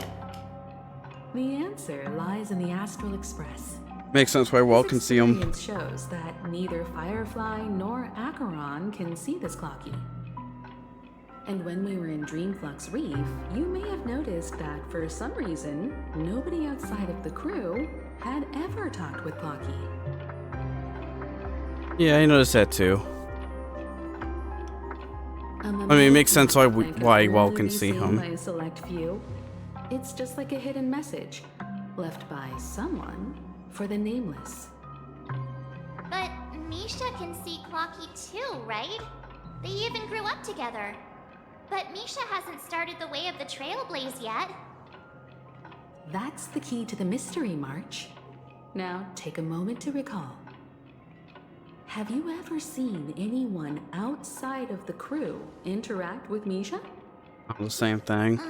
The answer lies in the Astral Express. Makes sense why Walt can see him. This experience shows that neither Firefly nor Acheron can see this clocky. And when we were in Dreamflux Reef, you may have noticed that for some reason, nobody outside of the crew had ever talked with Clocky. Yeah, I noticed that too. I mean, it makes sense why Walt can see him. By a select few. It's just like a hidden message left by someone for the nameless. But Misha can see Clocky too, right? They even grew up together. But Misha hasn't started the way of the Trailblaze yet. That's the key to the mystery, March. Now, take a moment to recall. Have you ever seen anyone outside of the crew interact with Misha? The same thing.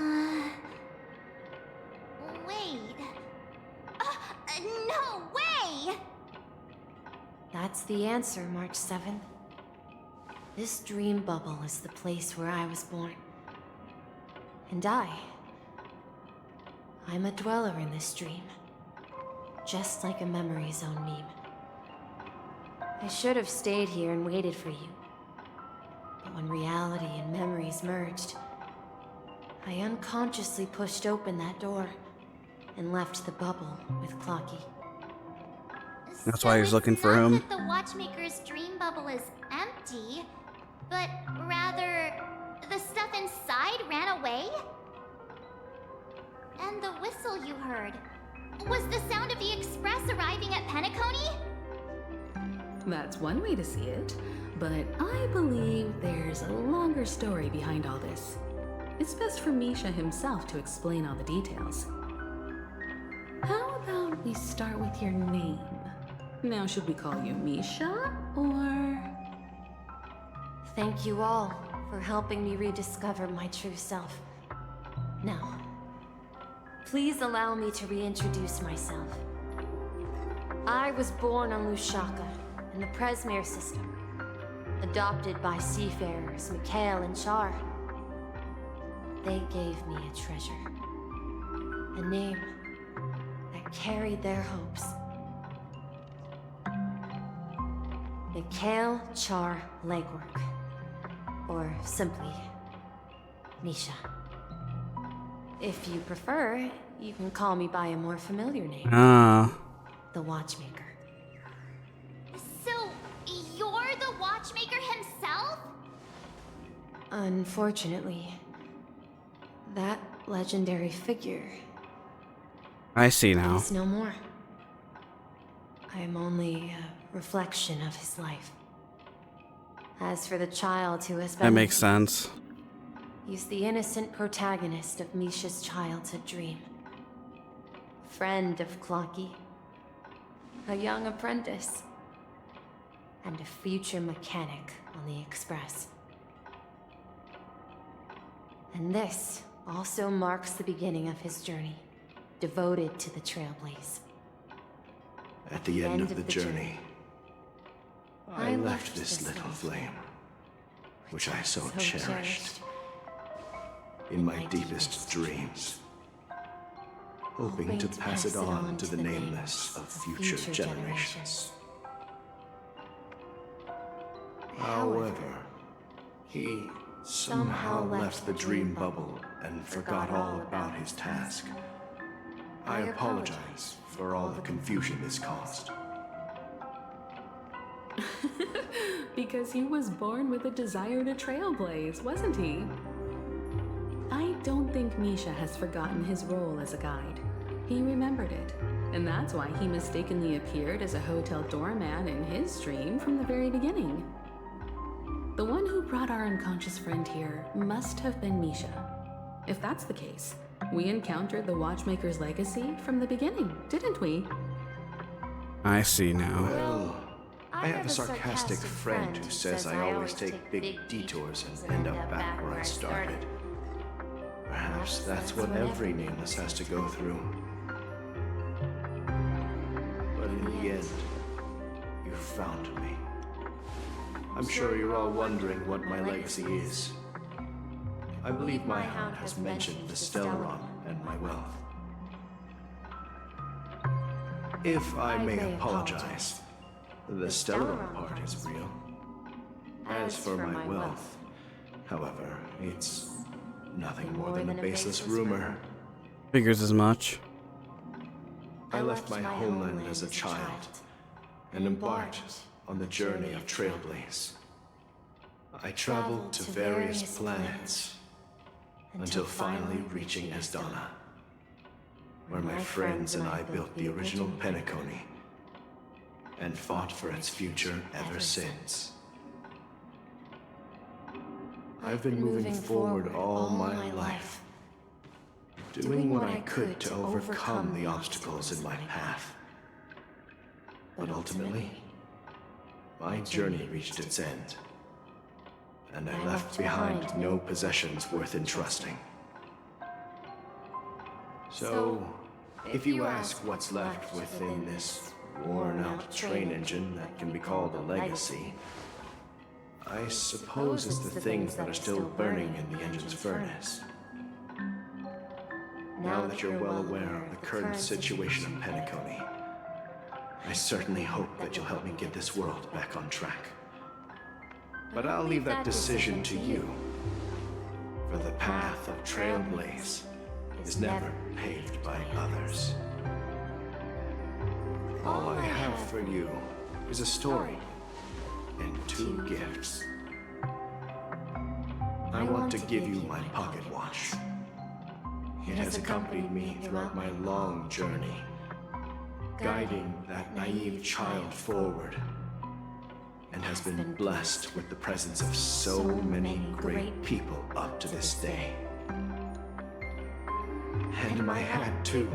Wait. No way! That's the answer, March 7th. This dream bubble is the place where I was born. And I'm a dweller in this dream. Just like a memory zone meme. I should have stayed here and waited for you. But when reality and memories merged, I unconsciously pushed open that door and left the bubble with Clocky. That's why he's looking for him. That the Watchmaker's dream bubble is empty, but rather the stuff inside ran away? And the whistle you heard was the sound of the express arriving at Penacony? That's one way to see it, but I believe there's a longer story behind all this. It's best for Misha himself to explain all the details. How about we start with your name? Now, should we call you Misha, or... Thank you all for helping me rediscover my true self. Now, please allow me to reintroduce myself. I was born on Lushaka, in the Presmere system, adopted by seafarers Mikhail and Char. They gave me a treasure, a name that carried their hopes. Mikhail Char Legwork, or simply, Misha. If you prefer, you can call me by a more familiar name. The Watchmaker. So, you're the Watchmaker himself? Unfortunately, that legendary figure I see now. is no more. I am only a reflection of his life. As for the child who has been... That makes sense. He's the innocent protagonist of Misha's childhood dream. Friend of Clocky. A young apprentice. And a future mechanic on the Express. And this also marks the beginning of his journey, devoted to the Trailblaze. At the end of the journey, I left this little flame, which I so cherished. In my deepest dreams, hoping to pass it on to the nameless of future generations. However, he somehow left the dream bubble and forgot all about his task. I apologize for all the confusion this caused. Because he was born with a desire to trailblaze, wasn't he? I don't think Misha has forgotten his role as a guide. He remembered it, and that's why he mistakenly appeared as a hotel doorman in his dream from the very beginning. The one who brought our unconscious friend here must have been Misha. If that's the case, we encountered the Watchmaker's legacy from the beginning, didn't we? I see now. Well, I have a sarcastic friend who says I always take big detours and end up back where I started. Perhaps that's what every nameless has to go through. But in the end, you found me. I'm sure you're all wondering what my legacy is. I believe my hound has mentioned the Stellaron and my wealth. If I may apologize, the Stellaron part is real. As for my wealth, however, it's nothing more than a baseless rumor. Figures as much. I left my homeland as a child and embarked on the journey of Trailblaze. I traveled to various planets until finally reaching Esdana, where my friends and I built the original Penacony and fought for its future ever since. I've been moving forward all my life, doing what I could to overcome the obstacles in my path. But ultimately, my journey reached its end, and I left behind no possessions worth entrusting. So, if you ask what's left within this worn-out train engine that can be called a legacy, I suppose it's the things that are still burning in the engine's furnace. Now that you're well aware of the current situation of Penacony, I certainly hope that you'll help me get this world back on track. But I'll leave that decision to you, for the path of Trailblaze is never paved by others. All I have for you is a story and 2 gifts. I want to give you my pocket watch. It has accompanied me throughout my long journey, guiding that naive child forward, and has been blessed with the presence of so many great people up to this day. And my hat, too.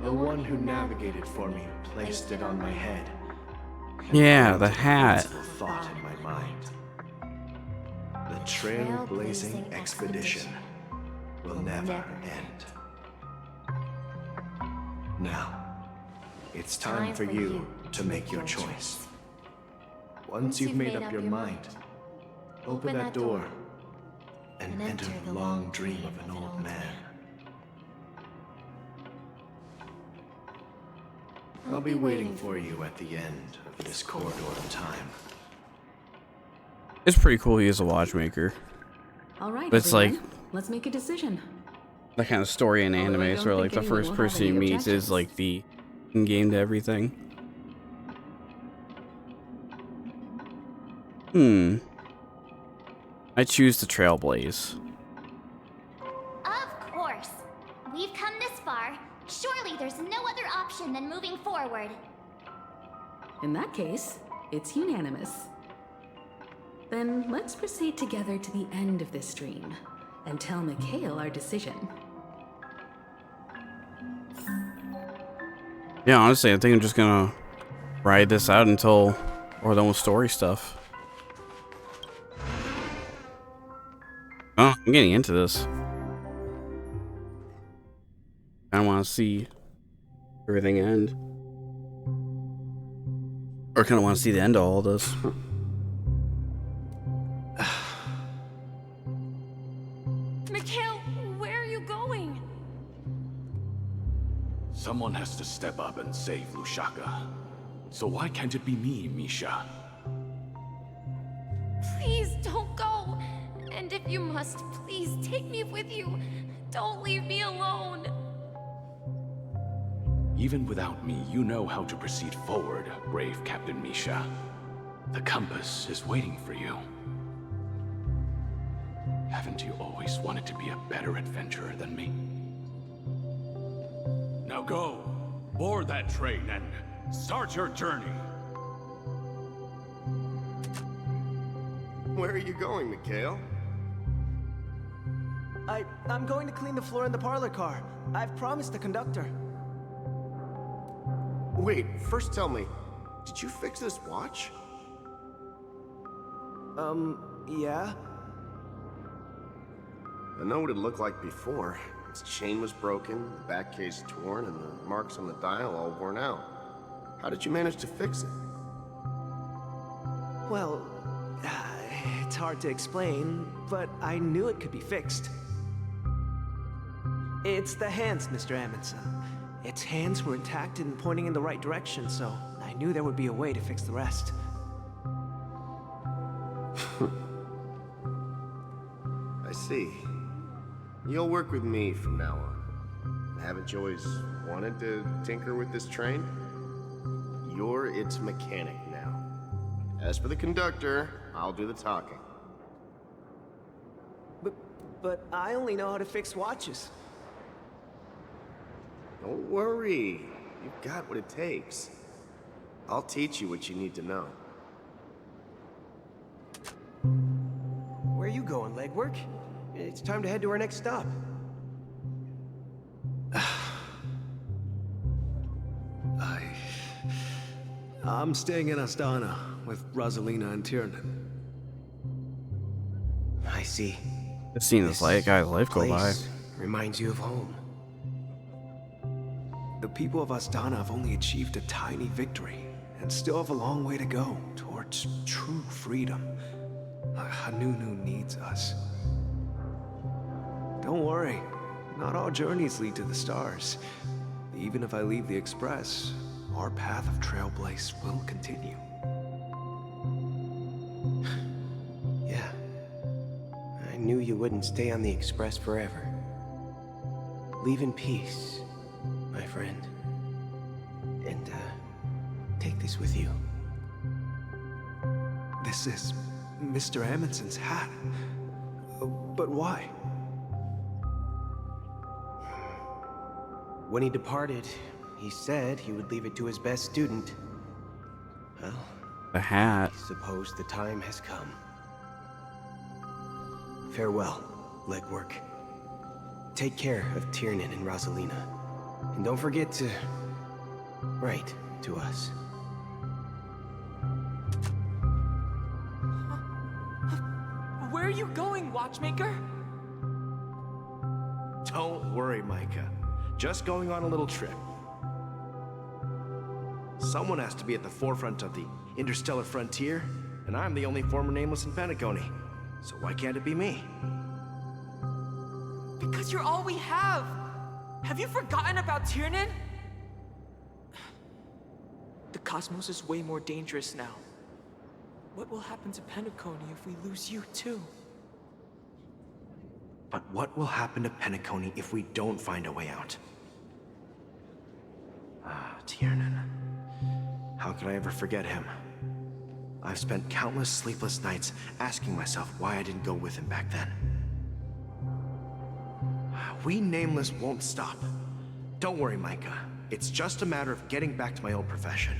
The one who navigated for me placed it on my head. Yeah, the hat. Thought in my mind. The trailblazing expedition will never end. Now, it's time for you to make your choice. Once you've made up your mind, open that door and enter the long dream of an old man. I'll be waiting for you at the end of this corridor of time. It's pretty cool he is a watchmaker. All right, But it's everyone, like let's make a decision. that kind of story in animes where like the first person he meets is like the in-game to everything. I choose the Trailblaze. Of course. We've come this far. Surely there's no other option than moving forward. In that case, it's unanimous. Then let's proceed together to the end of this stream and tell Mikhail our decision. Yeah, honestly, I think I'm just gonna ride this out until we're done with story stuff. Oh, I'm getting into this. I want to see everything end. Or kind of want to see the end of all this. Mikhail, where are you going? Someone has to step up and save Lushaka. So why can't it be me, Misha? Please don't go. And if you must, please take me with you. Don't leave me alone. Even without me, you know how to proceed forward, brave Captain Misha. The compass is waiting for you. Haven't you always wanted to be a better adventurer than me? Now go, board that train and start your journey. Where are you going, Mikhail? I'm going to clean the floor in the parlor car. I've promised the conductor. Wait, first tell me, did you fix this watch? Yeah? I know what it looked like before. Its chain was broken, the back case torn, and the marks on the dial all worn out. How did you manage to fix it? Well, it's hard to explain, but I knew it could be fixed. It's the hands, Mr. Amundsen. Its hands were intact and pointing in the right direction, so I knew there would be a way to fix the rest. I see. You'll work with me from now on. Haven't you always wanted to tinker with this train? You're its mechanic now. As for the conductor, I'll do the talking. But I only know how to fix watches. Don't worry. You've got what it takes. I'll teach you what you need to know. Where are you going, legwork? It's time to head to our next stop. I'm staying in Astana with Rosalina and Tiernan. I see. Just seeing this guy's life go by. Reminds you of home. The people of Astana have only achieved a tiny victory, and still have a long way to go towards true freedom. Hanunu needs us. Don't worry, not all journeys lead to the stars. Even if I leave the Express, our path of trailblaze will continue. Yeah. I knew you wouldn't stay on the Express forever. Leave in peace, my friend. And, take this with you. This is Mr. Amundsen's hat. But why? When he departed, he said he would leave it to his best student. Well, the hat. I suppose the time has come. Farewell, legwork. Take care of Tiernan and Rosalina. And don't forget to write to us. Where are you going, Watchmaker? Don't worry, Micah. Just going on a little trip. Someone has to be at the forefront of the interstellar frontier, and I'm the only former nameless in Penacony. So why can't it be me? Because you're all we have! Have you forgotten about Tiernan? The cosmos is way more dangerous now. What will happen to Penacony if we lose you too? But what will happen to Penacony if we don't find a way out? Tiernan. How could I ever forget him? I've spent countless sleepless nights asking myself why I didn't go with him back then. We Nameless won't stop. Don't worry, Micah. It's just a matter of getting back to my old profession.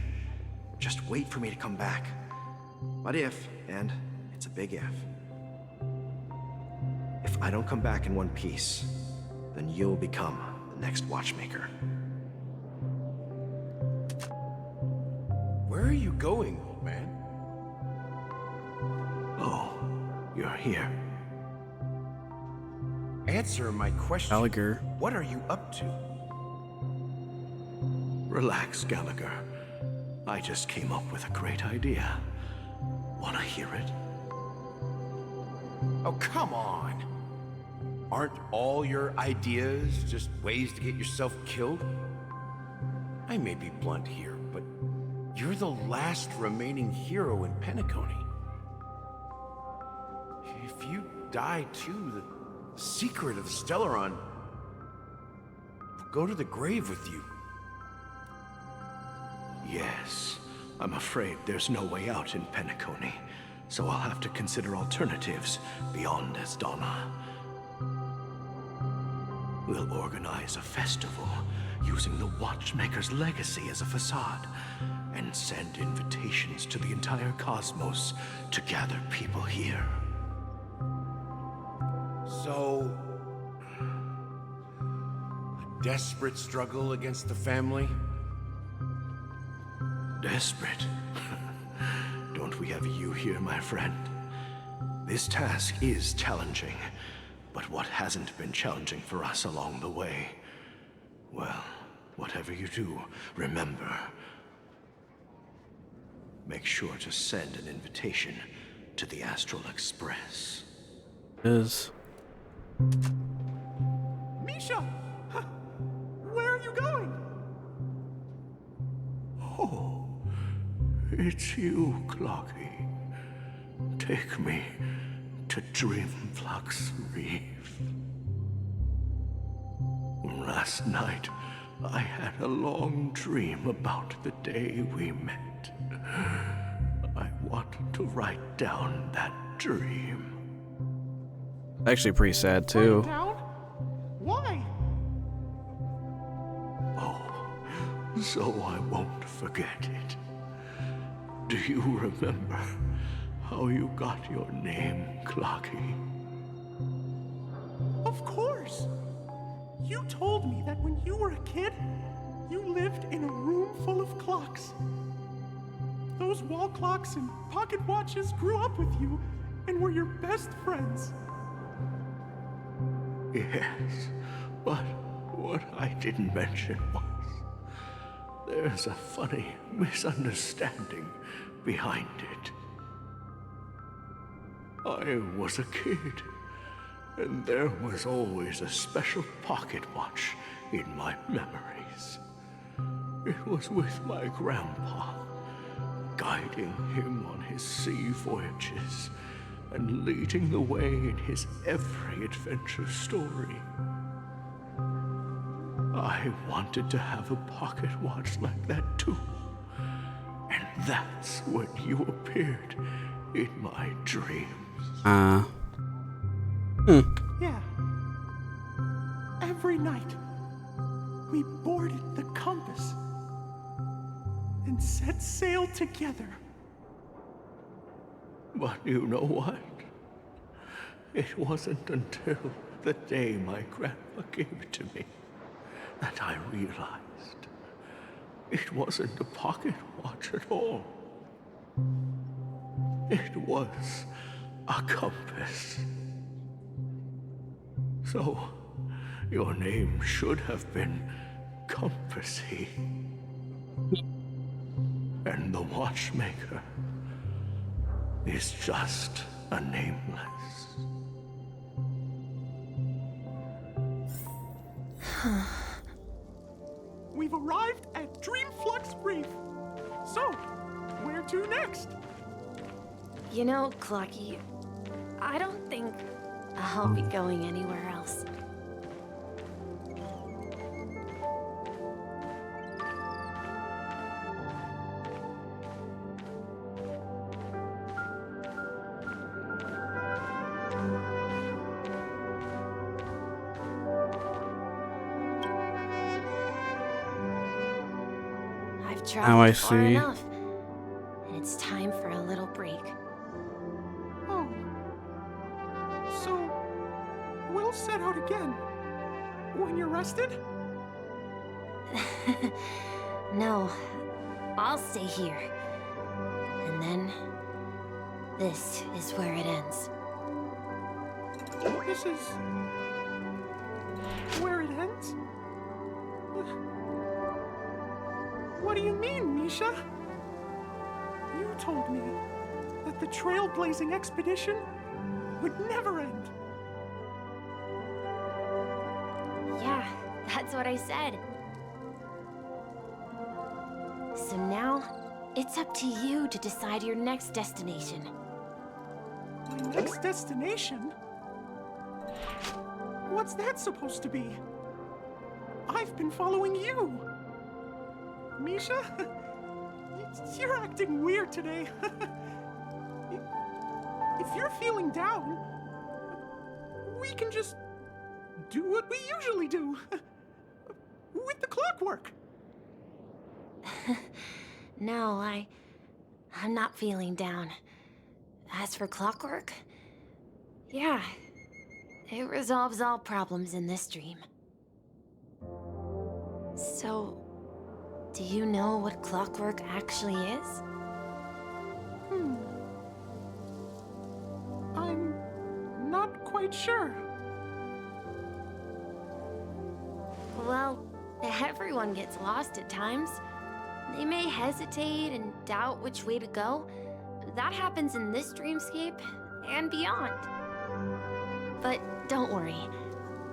Just wait for me to come back. But if, and it's a big if I don't come back in one piece, then you'll become the next Watchmaker. Where are you going, old man? Oh, you're here. Answer my question. Gallagher. What are you up to? Relax, Gallagher. I just came up with a great idea. Wanna hear it? Oh, come on. Aren't all your ideas just ways to get yourself killed? I may be blunt here, but you're the last remaining hero in Penacony. If you die too, the secret of the Stellaron will go to the grave with you. Yes, I'm afraid there's no way out in Penacony, so I'll have to consider alternatives beyond Esdonna. We'll organize a festival using the Watchmaker's legacy as a facade, and send invitations to the entire cosmos to gather people here. So, a desperate struggle against the family? Desperate? Don't we have you here, my friend? This task is challenging, but what hasn't been challenging for us along the way? Well, whatever you do, remember, make sure to send an invitation to the Astral Express. Misha! Where are you going? Oh, it's you, Clocky. Take me to Dreamflux Reef. Last night, I had a long dream about the day we met. I want to write down that dream. Actually pretty sad too. Down? Why? Oh, so I won't forget it. Do you remember how you got your name, Clocky? Of course! You told me that when you were a kid, you lived in a room full of clocks. Those wall clocks and pocket watches grew up with you and were your best friends. Yes, but what I didn't mention was there's a funny misunderstanding behind it. I was a kid, and there was always a special pocket watch in my memories. It was with my grandpa, guiding him on his sea voyages and leading the way in his every adventure story. I wanted to have a pocket watch like that too. And that's when you appeared in my dreams. Yeah. Every night, we boarded the compass and set sail together. But you know what? It wasn't until the day my grandpa gave it to me that I realized it wasn't a pocket watch at all. It was a compass. So, your name should have been Compassy. And the Watchmaker is just a nameless. We've arrived at Dreamflux Reef. So, where to next? You know, Clocky, I don't think I'll be going anywhere else. I've traveled far enough, and it's time for a little break. Oh. So, we'll set out again. When you're rested? No, I'll stay here. And then, this is where it ends. This is... where it ends? What do you mean, Misha? You told me that the trailblazing expedition would never end. Yeah, that's what I said. So now, it's up to you to decide your next destination. My next destination? What's that supposed to be? I've been following you. Misha? You're acting weird today. If you're feeling down, we can just do what we usually do. With the clockwork. No, I'm not feeling down. As for clockwork, yeah, it resolves all problems in this dream. So, do you know what clockwork actually is? I'm not quite sure. Well, everyone gets lost at times. They may hesitate and doubt which way to go. That happens in this dreamscape and beyond. But don't worry.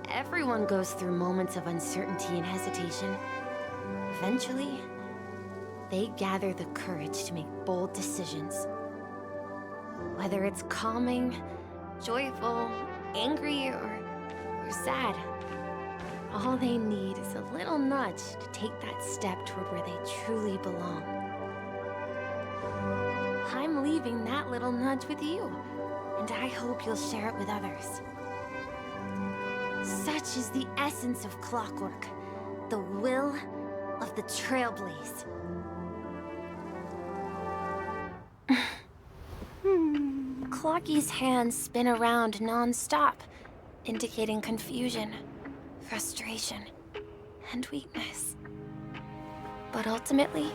Everyone goes through moments of uncertainty and hesitation. Eventually, they gather the courage to make bold decisions. Whether it's calming, joyful, angry, or sad. All they need is a little nudge to take that step toward where they truly belong. I'm leaving that little nudge with you, and I hope you'll share it with others. Such is the essence of clockwork, the will of the Trailblaze. Clocky's hands spin around non-stop, indicating confusion, frustration, and weakness. But ultimately,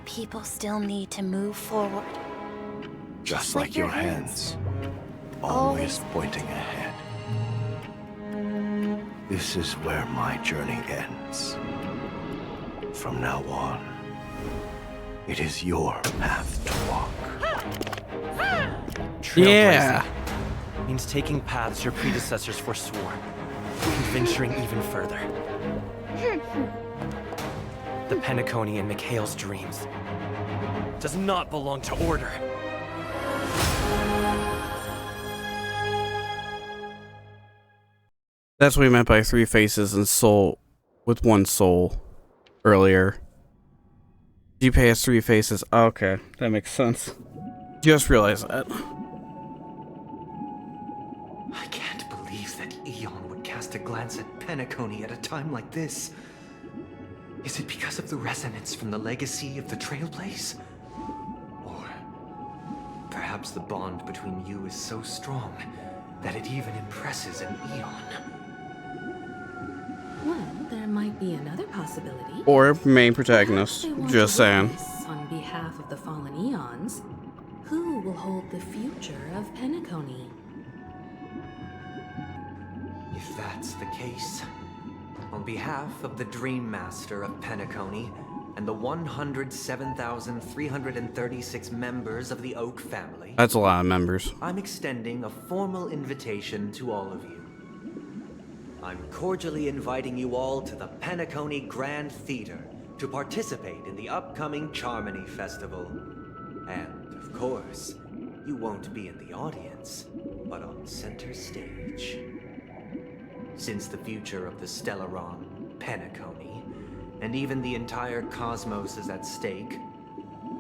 people still need to move forward. Just like your hands, always pointing ahead. This is where my journey ends. From now on, it is your path to walk. Trailblazing means taking paths your predecessors forswore, and venturing even further. The Penacony in Mikhail's dreams does not belong to Order. That's what we meant by 3 faces and soul with 1 soul earlier. Junpei has 3 faces. Okay, that makes sense. Just realized that. I can't believe that Eon would cast a glance at Penacony at a time like this. Is it because of the resonance from the legacy of the Trailblaze? Or perhaps the bond between you is so strong that it even impresses an Eon? Well, there might be another possibility. Or main protagonist. Just saying. On behalf of the fallen Eons, who will hold the future of Penacony? If that's the case, on behalf of the Dream Master of Penacony and the 107,336 members of the Oak family, That's a lot of members. I'm extending a formal invitation to all of you. I'm cordially inviting you all to the Penacony Grand Theater to participate in the upcoming Charmony Festival. And, of course, you won't be in the audience, but on center stage. Since the future of the Stellaron, Penacony, and even the entire cosmos is at stake,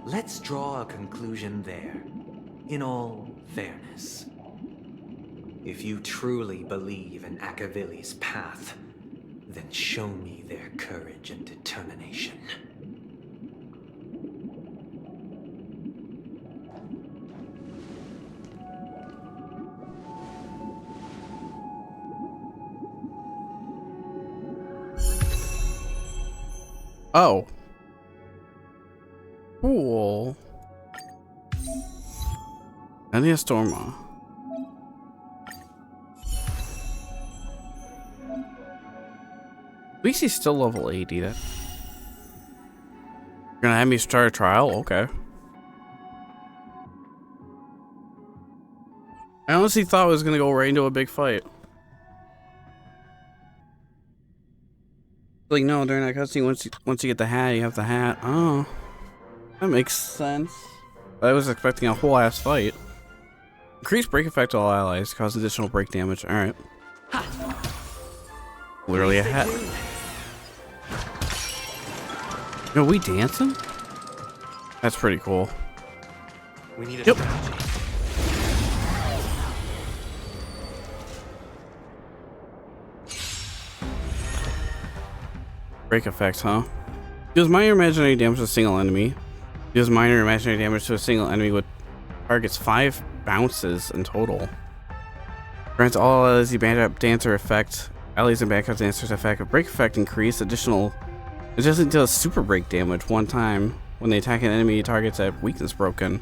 let's draw a conclusion there, in all fairness. If you truly believe in Akavili's path, then show me their courage and determination. Oh. Cool. And the Storma. At least he's still level 80. That. You're gonna have me start a trial? Okay. I honestly thought I was gonna go right into a big fight. Like, no, during that cutscene, once you get the hat, you have the hat. Oh. That makes sense. I was expecting a whole ass fight. Increased break effect to all allies, cause additional break damage. Alright. Literally a hat. Yo, we dancing? That's pretty cool. We need a Yep. strategy. Break effects, huh? Deals minor imaginary damage to a single enemy. Deals minor imaginary damage to a single enemy with targets 5 bounces in total. Grants all allies the backup dancer effect. Allies and backup dancers effect. A break effect increase. Additional. It just does super break damage one time when they attack an enemy targets at weakness broken.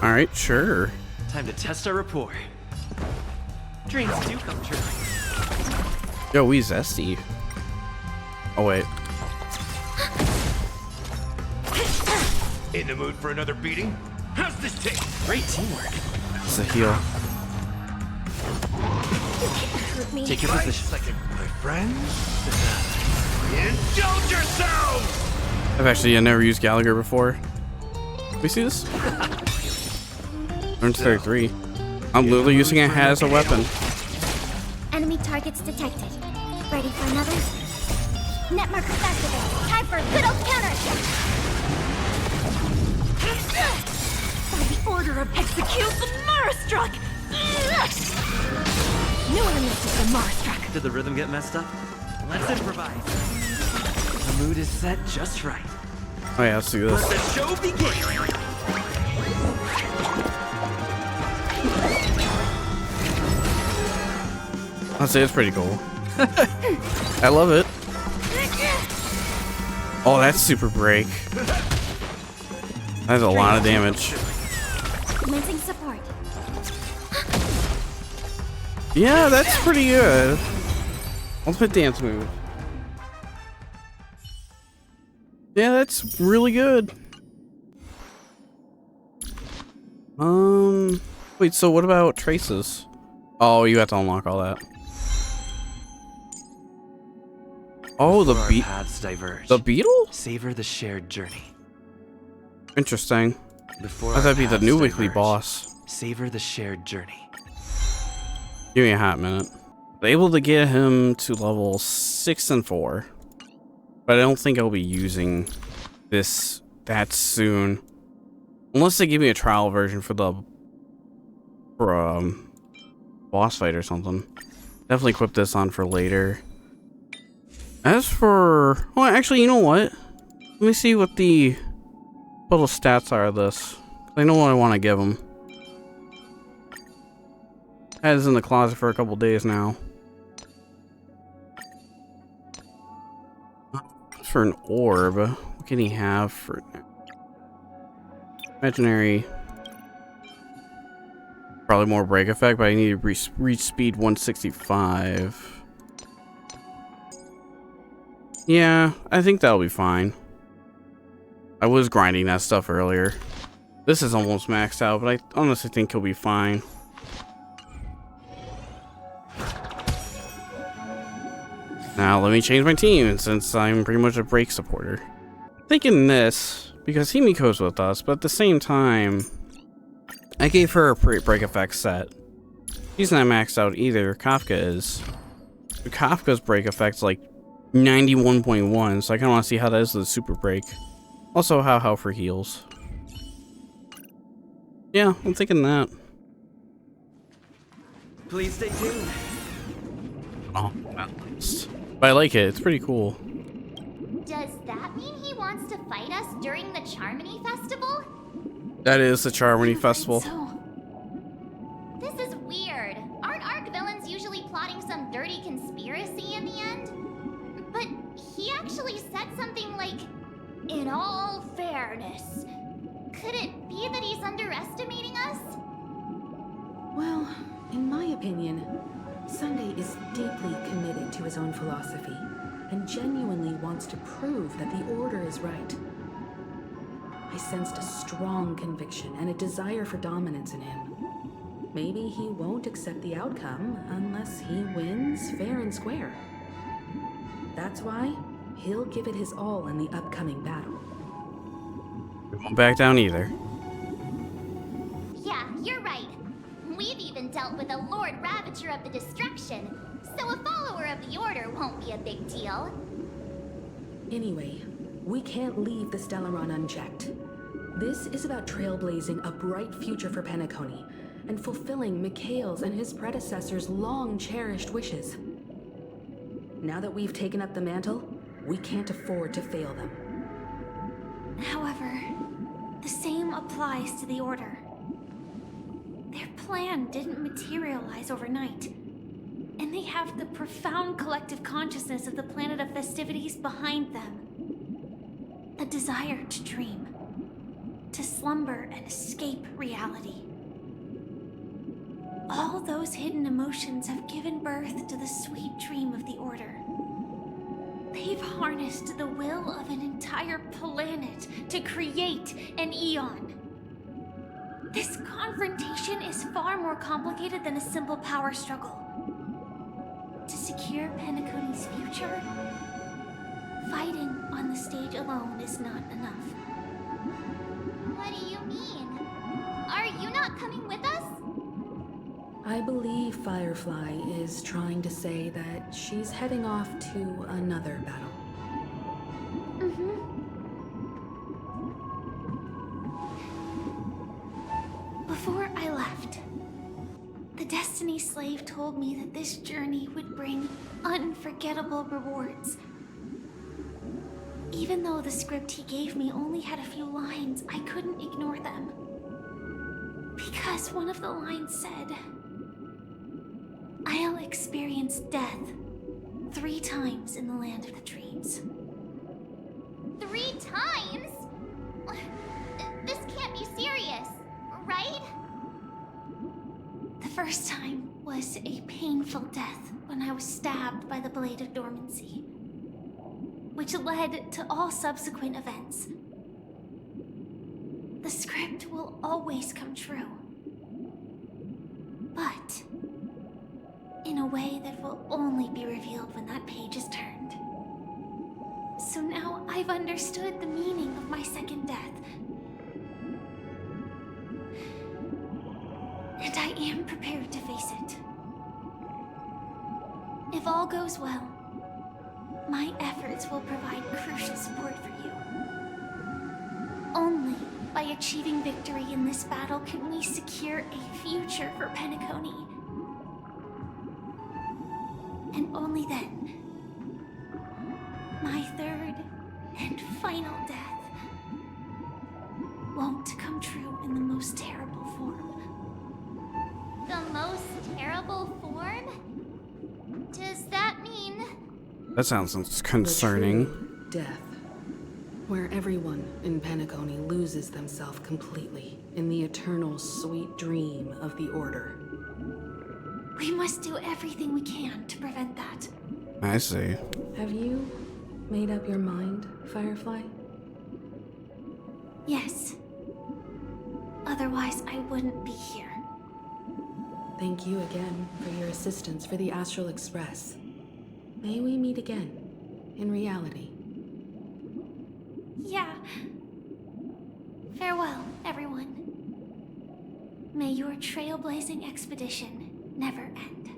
Alright, sure. Time to test our rapport. Dreams do come true. Yo, we zesty. Oh, wait. In the mood for another beating? How's this take? Great teamwork. It's a heal. Hurt me. Take your position. Second, my friends. Indulge yourselves! I've actually never used Gallagher before. We see this? Turn 33. I'm literally using it as a weapon. Enemy targets detected. Ready for another? Net marker activated. Time for a good old counterattack. By the order of execution, Marastruck! New enemies to the Marastruck. Did the rhythm get messed up? Let's improvise. The mood is set just right. Oh yeah, let's do this. Let the show begin. I'll say it's pretty cool. I love it. Oh, that's super break. That's a lot of damage. Commencing support. Yeah, that's pretty good. Ultimate dance move. Yeah, that's really good. Wait, so what about traces? Oh, you have to unlock all that. Oh, the Before our paths diverge. The beetle? Savor the shared journey. Interesting. Before I thought that'd be the paths new weekly diverge, boss. Savor the shared journey. Give me a hot minute. Able to get him to level 6 and 4. But I don't think I'll be using this that soon. Unless they give me a trial version for the boss fight or something. Definitely equip this on for later. As for... Well, actually, you know what? Let me see what the total stats are of this. I know what I want to give him. Had this in the closet for a couple days now. For an orb, what can he have for imaginary? Probably more break effect, but I need to reach speed 165. Yeah, I think that'll be fine. I was grinding that stuff earlier. This is almost maxed out, but I honestly think he'll be fine. Now let me change my team since I'm pretty much a break supporter. Thinking this because Himiko's with us, but at the same time, I gave her a break effect set. She's not maxed out either. Kafka is. But Kafka's break effect's like 91.1, so I kind of want to see how that is with the super break. Also, how Helfer heals. Yeah, I'm thinking that. Please stay tuned. Oh, at least. But I like it. It's pretty cool. Does that mean he wants to fight us during the Charmony Festival? That is the Charmony Festival. This is weird. Aren't Arc villains usually plotting some dirty conspiracy in the end? But he actually said something like, "In all fairness." Could it be that he's underestimating us? Well, in my opinion, Sunday is deeply committed to his own philosophy and genuinely wants to prove that the Order is right. I sensed a strong conviction and a desire for dominance in him. Maybe he won't accept the outcome unless he wins fair and square. That's why he'll give it his all in the upcoming battle. We won't back down either. Yeah, you're right. We've even dealt with a Lord Ravager of the Destruction, so a follower of the Order won't be a big deal. Anyway, we can't leave the Stellaron unchecked. This is about trailblazing a bright future for Penacony and fulfilling Mikhail's and his predecessors' long-cherished wishes. Now that we've taken up the mantle, we can't afford to fail them. However, the same applies to the Order. Their plan didn't materialize overnight, and they have the profound collective consciousness of the planet of festivities behind them. The desire to dream, to slumber and escape reality. All those hidden emotions have given birth to the sweet dream of the Order. They've harnessed the will of an entire planet to create an Eon. This confrontation is far more complicated than a simple power struggle. To secure Penacony's future, fighting on the stage alone is not enough. What do you mean? Are you not coming with us? I believe Firefly is trying to say that she's heading off to another battle. Before I left, the Destiny Slave told me that this journey would bring unforgettable rewards. Even though the script he gave me only had a few lines, I couldn't ignore them. Because one of the lines said, "I'll experience death 3 times in the land of the dreams." 3 times? This can't be serious, right? The first time was a painful death when I was stabbed by the Blade of Dormancy, which led to all subsequent events. The script will always come true, but in a way that will only be revealed when that page is turned. So now I've understood the meaning of my second death. And I am prepared to face it. If all goes well, my efforts will provide crucial support for you. Only by achieving victory in this battle can we secure a future for Penacony. And only then, my third and final death won't come true in the most terrible form. The most terrible form? Does that mean... That sounds concerning. The true death. Where everyone in Penacony loses themselves completely in the eternal sweet dream of the Order. We must do everything we can to prevent that. I see. Have you made up your mind, Firefly? Yes. Otherwise, I wouldn't be here. Thank you again for your assistance for the Astral Express. May we meet again, in reality. Yeah. Farewell, everyone. May your trailblazing expedition never end.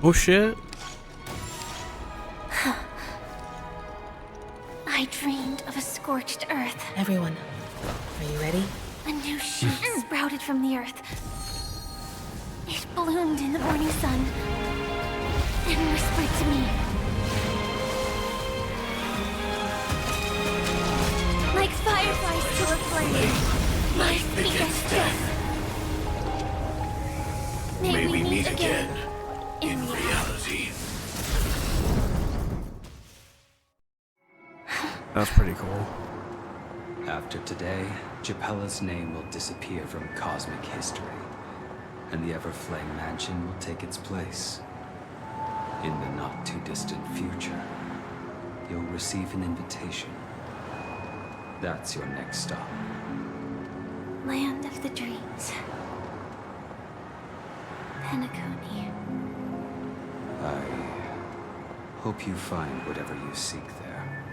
Oh shit. I dreamed of a scorched earth. Everyone, are you ready? A new shoot sprouted from the earth. It bloomed in the morning sun and whispered to me. Like fireflies to a flame, my biggest death. May we meet again in reality. That's pretty cool. After today, Japella's name will disappear from cosmic history, and the Everflame Mansion will take its place. In the not-too-distant future, you'll receive an invitation. That's your next stop. Land of the dreams. Penacony. Hope you find whatever you seek there.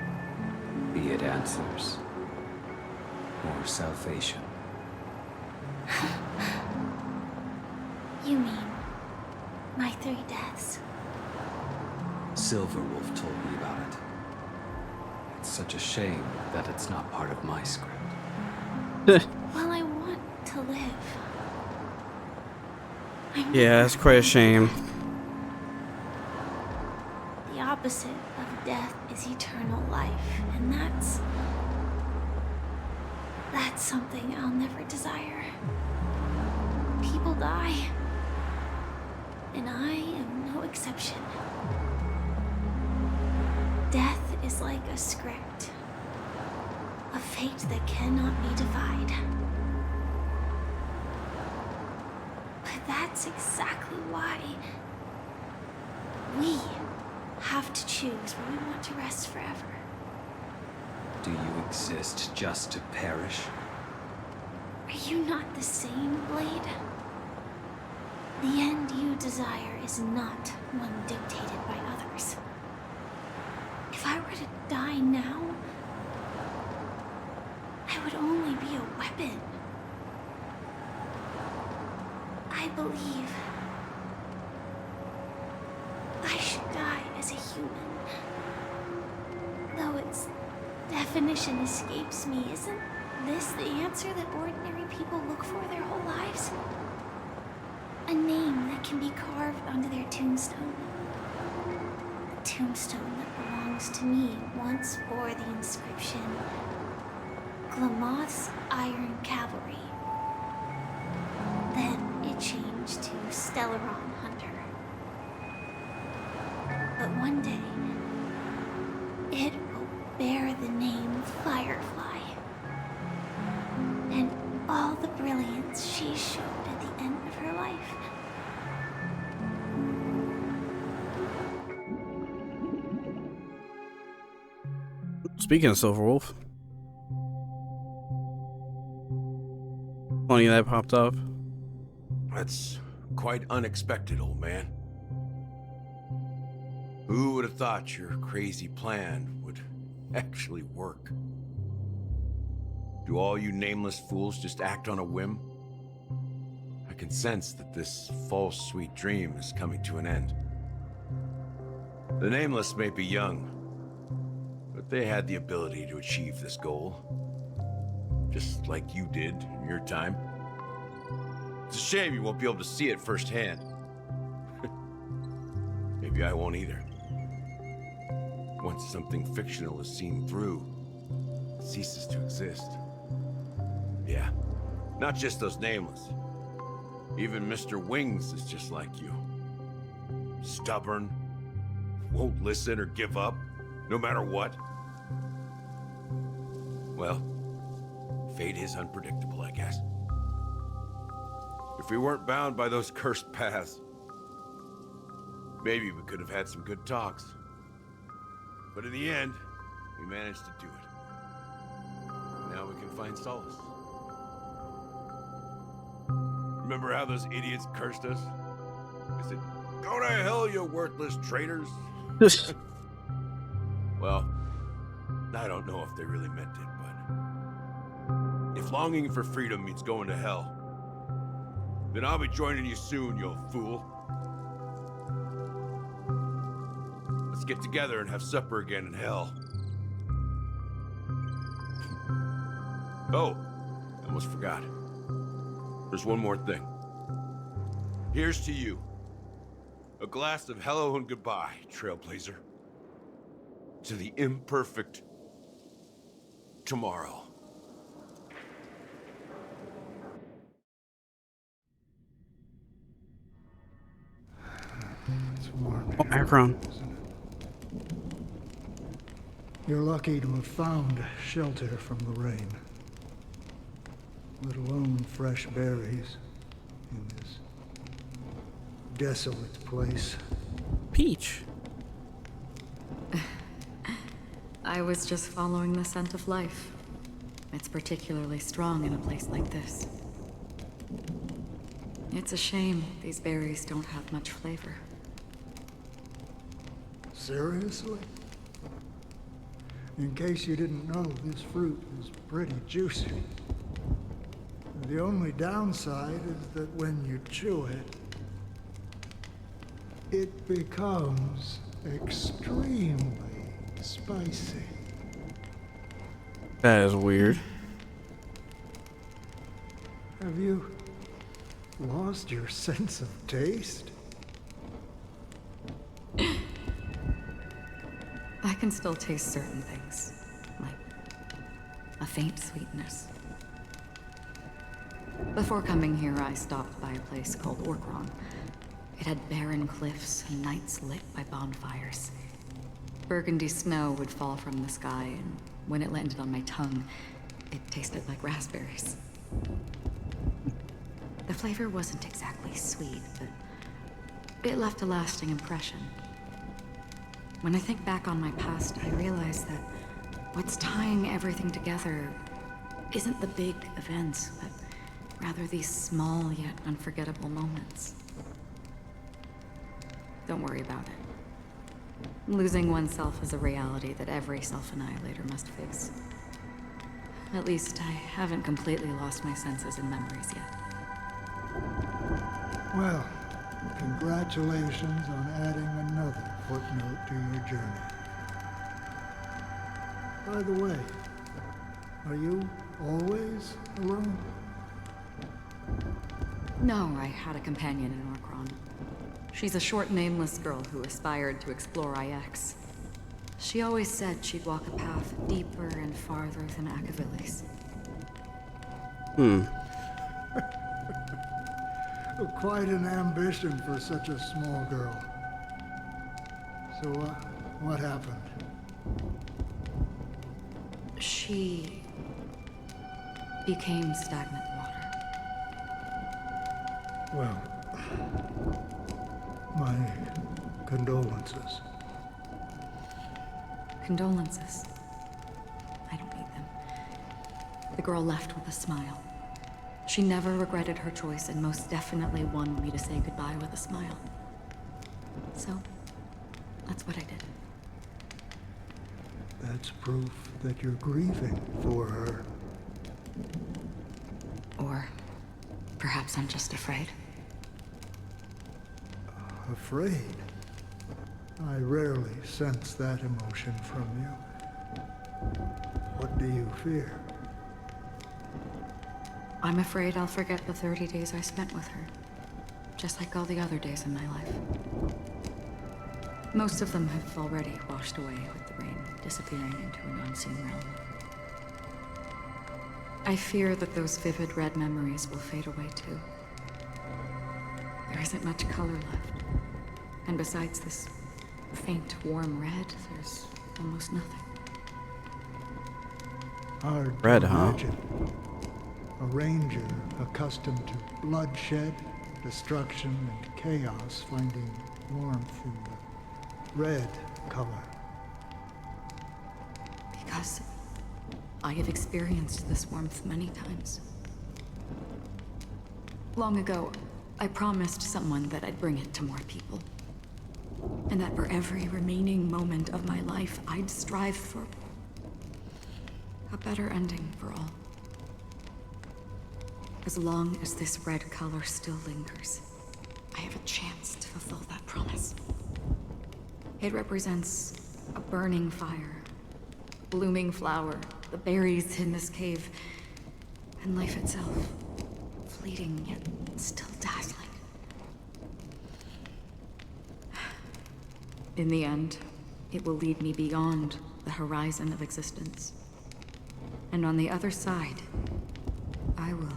Be it answers or salvation. You mean my 3 deaths? Silverwolf told me about it. It's such a shame that it's not part of my script. Well, I want to live. Yeah, it's quite a shame. The opposite of death is eternal life, and that's something I'll never desire. People die, and I am no exception. Death is like a script, a fate that cannot be defied. But that's exactly why we have to choose where we want to rest forever. Do you exist just to perish? Are you not the same, Blade? The end you desire is not one dictated by others. If I were to die now, I would only be a weapon. I believe I should die as a human. Though its definition escapes me, isn't this the answer that ordinary people look for their whole lives? A name that can be carved onto their tombstone. The tombstone that belongs to me once bore the inscription, Glamoth's Iron Cavalry. Then it changed to Stellaron Hunter. But one day, it will bear the name Firefly. And all the brilliance she showed at the end of her life. Speaking of Silverwolf, funny that popped up. That's quite unexpected, old man. Who would have thought your crazy plan would actually work? Do all you nameless fools just act on a whim? I can sense that this false sweet dream is coming to an end. The nameless may be young, but they had the ability to achieve this goal. Just like you did in your time. It's a shame you won't be able to see it firsthand. Maybe I won't either. Once something fictional is seen through, it ceases to exist. Yeah, not just those nameless. Even Mr. Wings is just like you. Stubborn, won't listen or give up, no matter what. Well, fate is unpredictable, I guess. If we weren't bound by those cursed paths, maybe we could have had some good talks. But in the end, we managed to do it. Now we can find solace. Remember how those idiots cursed us? They said, "Go to hell, you worthless traitors." Well, I don't know if they really meant it, but if longing for freedom means going to hell, then I'll be joining you soon, you old fool. Let's get together and have supper again in hell. Oh, I almost forgot. There's one more thing. Here's to you. A glass of hello and goodbye, Trailblazer. To the imperfect tomorrow. It's warm. Oh, Akron. You're lucky to have found shelter from the rain. Let alone fresh berries in this desolate place. Peach. I was just following the scent of life. It's particularly strong in a place like this. It's a shame these berries don't have much flavor. Seriously? In case you didn't know, this fruit is pretty juicy. The only downside is that when you chew it, it becomes extremely spicy. That is weird. Have you lost your sense of taste? I can still taste certain things, like a faint sweetness. Before coming here, I stopped by a place called Orkron. It had barren cliffs and nights lit by bonfires. Burgundy snow would fall from the sky, and when it landed on my tongue, it tasted like raspberries. The flavor wasn't exactly sweet, but it left a lasting impression. When I think back on my past, I realize that what's tying everything together isn't the big events, but rather these small yet unforgettable moments. Don't worry about it. Losing oneself is a reality that every self-annihilator must face. At least I haven't completely lost my senses and memories yet. Well, congratulations on adding another footnote to your journey. By the way, are you always alone? No, I had a companion in Orkron. She's a short, nameless girl who aspired to explore IX. She always said she'd walk a path deeper and farther than Akavilis. Quite an ambition for such a small girl. So, what happened? She became stagnant water. Well, my condolences. Condolences. I don't need them. The girl left with a smile. She never regretted her choice and most definitely wanted me to say goodbye with a smile. So, that's what I did. That's proof that you're grieving for her. Or perhaps I'm just afraid. Afraid? I rarely sense that emotion from you. What do you fear? I'm afraid I'll forget the 30 days I spent with her, just like all the other days in my life. Most of them have already washed away with the rain, disappearing into an unseen realm. I fear that those vivid red memories will fade away too. There isn't much color left, and besides this faint, warm red, there's almost nothing. Hard Red, to huh? imagine. A ranger accustomed to bloodshed, destruction, and chaos finding warmth in the red color. Because I have experienced this warmth many times. Long ago, I promised someone that I'd bring it to more people. And that for every remaining moment of my life, I'd strive for a better ending for all. As long as this red color still lingers, I have a chance to fulfill that promise. It represents a burning fire, a blooming flower, the berries in this cave, and life itself, fleeting yet still dazzling. In the end, it will lead me beyond the horizon of existence. And on the other side, I will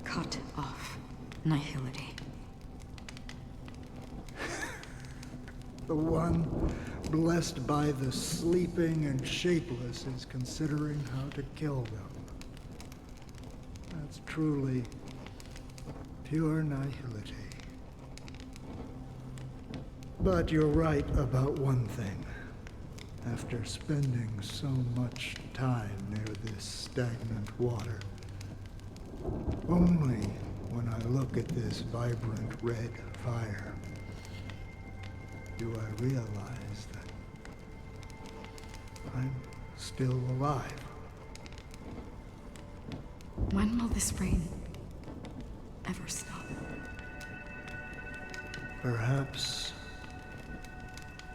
cut off nihility. The one blessed by the sleeping and shapeless is considering how to kill them. That's truly pure nihility. But you're right about one thing. After spending so much time near this stagnant water, only when I look at this vibrant red fire do I realize that I'm still alive. When will this rain ever stop? Perhaps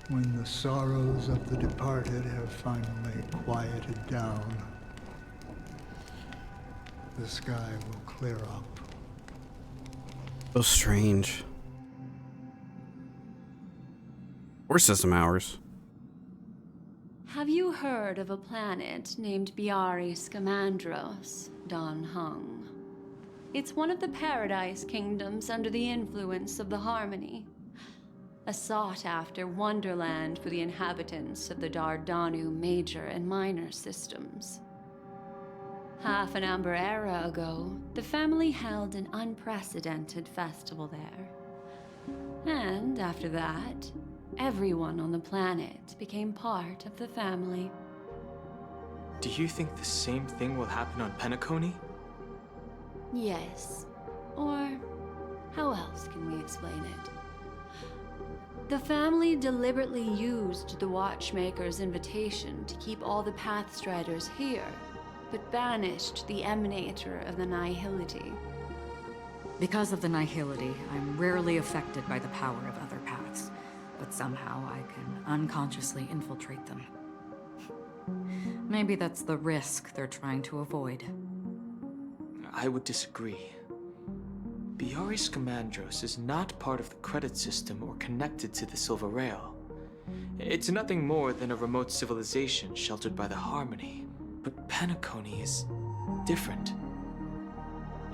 when the sorrows of the departed have finally quieted down, the sky will clear up. So strange. Or system hours. Have you heard of a planet named Biari Scamandros, Don Hung? It's one of the Paradise Kingdoms under the influence of the Harmony. A sought-after wonderland for the inhabitants of the Dardanu Major and Minor systems. Half an Amber Era ago, the family held an unprecedented festival there. And after that, everyone on the planet became part of the family. Do you think the same thing will happen on Penacony? Yes. Or how else can we explain it? The family deliberately used the Watchmaker's invitation to keep all the Pathstriders here, but banished the Emanator of the Nihility. Because of the Nihility, I'm rarely affected by the power of other paths, but somehow I can unconsciously infiltrate them. Maybe that's the risk they're trying to avoid. I would disagree. Biari Scamandros is not part of the credit system or connected to the Silver Rail. It's nothing more than a remote civilization sheltered by the Harmony. But Penacony is different.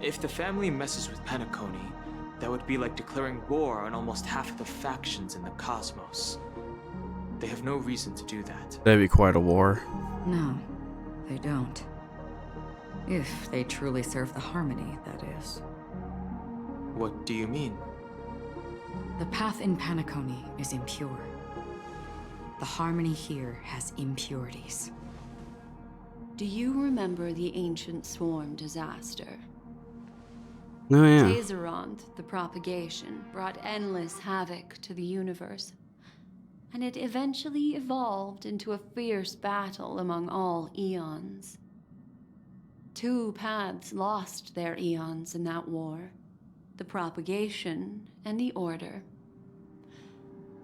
If the family messes with Penacony, that would be like declaring war on almost half of the factions in the cosmos. They have no reason to do that. That'd be quite a war. No, they don't. If they truly serve the Harmony, that is. What do you mean? The path in Penacony is impure. The Harmony here has impurities. Do you remember the Ancient Swarm disaster? Oh, yeah. Tazeront, the propagation, brought endless havoc to the universe, and it eventually evolved into a fierce battle among all eons. 2 paths lost their eons in that war, the propagation and the order.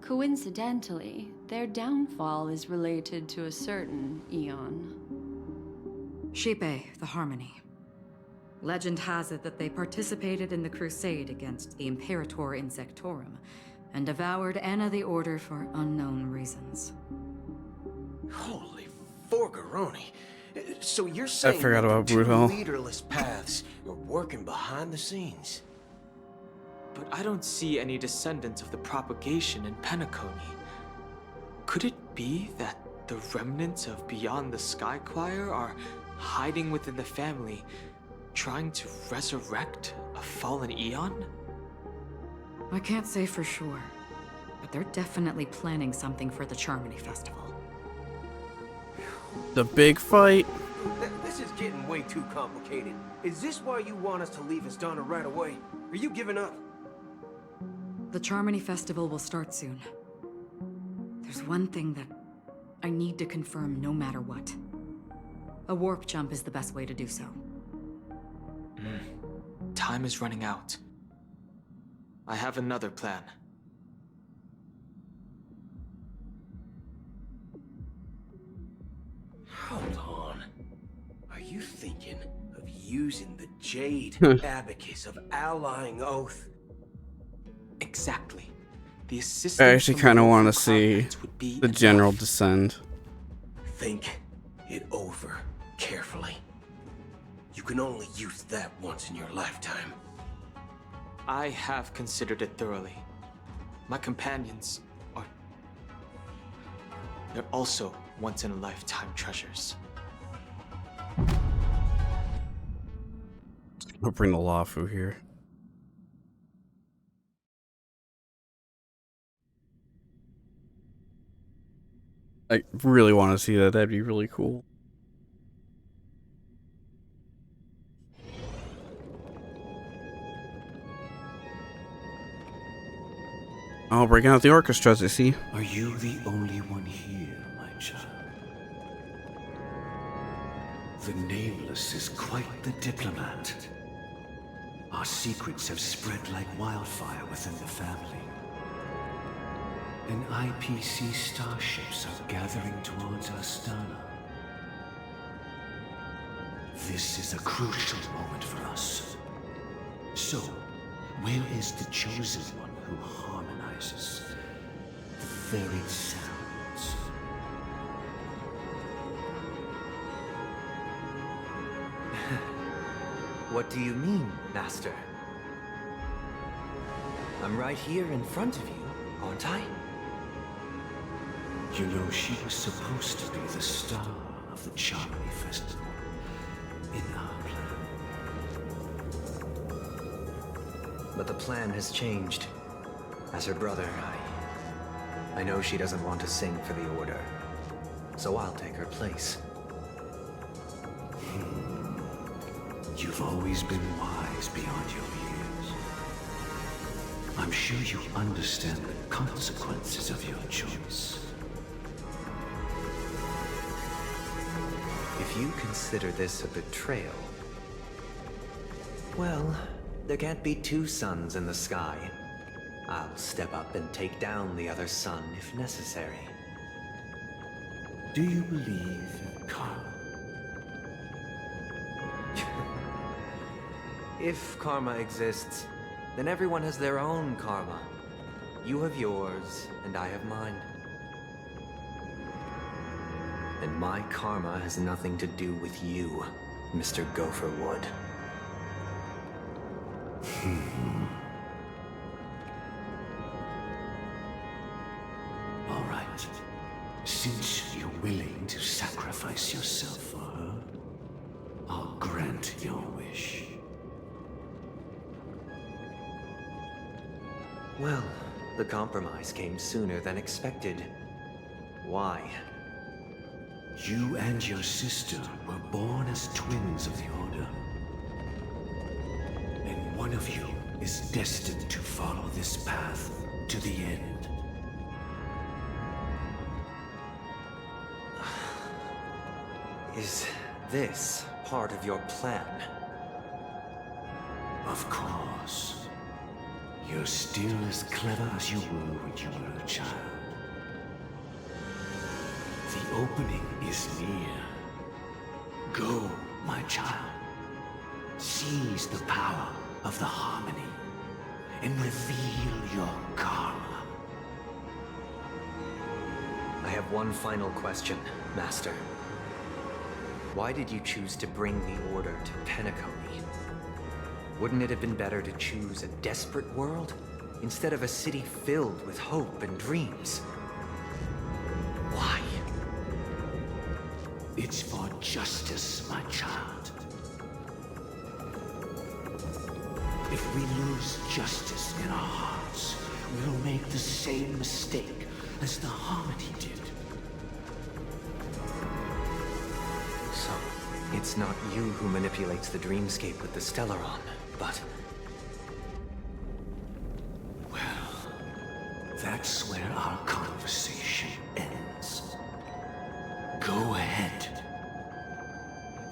Coincidentally, their downfall is related to a certain eon. Shipe, the Harmony. Legend has it that they participated in the crusade against the Imperator Insectorum and devoured Anna the Order for unknown reasons. Holy forgaroni. So you're saying I forgot that about the 2 Brutal. leaderless paths are working behind the scenes? But I don't see any descendants of the propagation in Penacony. Could it be that the remnants of Beyond the Sky Choir are hiding within the family, trying to resurrect a fallen eon? I can't say for sure, but they're definitely planning something for the Charmony Festival. The big fight? This is getting way too complicated. Is this why you want us to leave Astana right away? Are you giving up? The Charmony Festival will start soon. There's one thing that I need to confirm no matter what. A warp jump is the best way to do so. Time is running out. I have another plan. Hold on. Are you thinking of using the Jade Abacus of Allying Oath? Exactly. The I assistance actually from kind of the want to local see conference would be the general descend. Think it over carefully. You can only use that once in your lifetime. I have considered it thoroughly. My companions are... They're also once-in-a-lifetime treasures. I'll bring the Lafu here. I really want to see that. That'd be really cool. Oh, breaking out the orchestras, I see. Are you the only one here, my child? The Nameless is quite the diplomat. Our secrets have spread like wildfire within the family. And IPC starships are gathering towards Astana. This is a crucial moment for us. So, where is the chosen one who harmonizes the very sounds? What do you mean, Master? I'm right here in front of you, aren't I? You know, she was supposed to be the star of the Charmony Festival in our plan. But the plan has changed. As her brother, I know she doesn't want to sing for the Order, so I'll take her place. You've always been wise beyond your years. I'm sure you understand the consequences of your choice. If you consider this a betrayal, well, there can't be two suns in the sky. I'll step up and take down the other sun if necessary. Do you believe in karma? If karma exists, then everyone has their own karma. You have yours, and I have mine. And my karma has nothing to do with you, Mr. Gopherwood. All right. Since you're willing to sacrifice yourself for her, I'll grant your wish. Well, the compromise came sooner than expected. Why? You and your sister were born as twins of the Order. And one of you is destined to follow this path to the end. Is this part of your plan? Of course. You're still as clever as you were when you were a child. The opening is near. Go, my child. Seize the power of the harmony and reveal your karma. I have one final question, Master. Why did you choose to bring the Order to Penacony? Wouldn't it have been better to choose a desperate world instead of a city filled with hope and dreams? Why? It's for justice, my child. If we lose justice in our hearts, we'll make the same mistake as the Harmony did. So, it's not you who manipulates the dreamscape with the Stellaron, but... Well, that's where our conversation ends. Go ahead.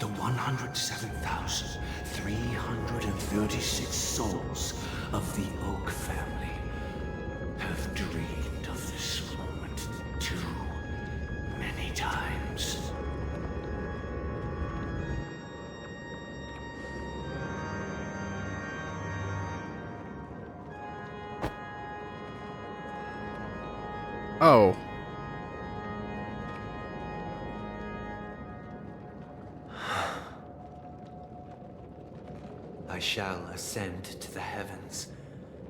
The 107,336 souls of the Oak family have dreamed of this moment too many times. Oh. I shall ascend to the heavens,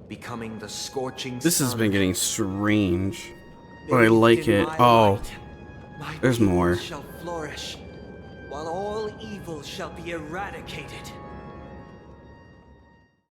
becoming the scorching This has sun. been getting strange, but I like it. Oh, there's more. Shall flourish, while all evil shall be eradicated.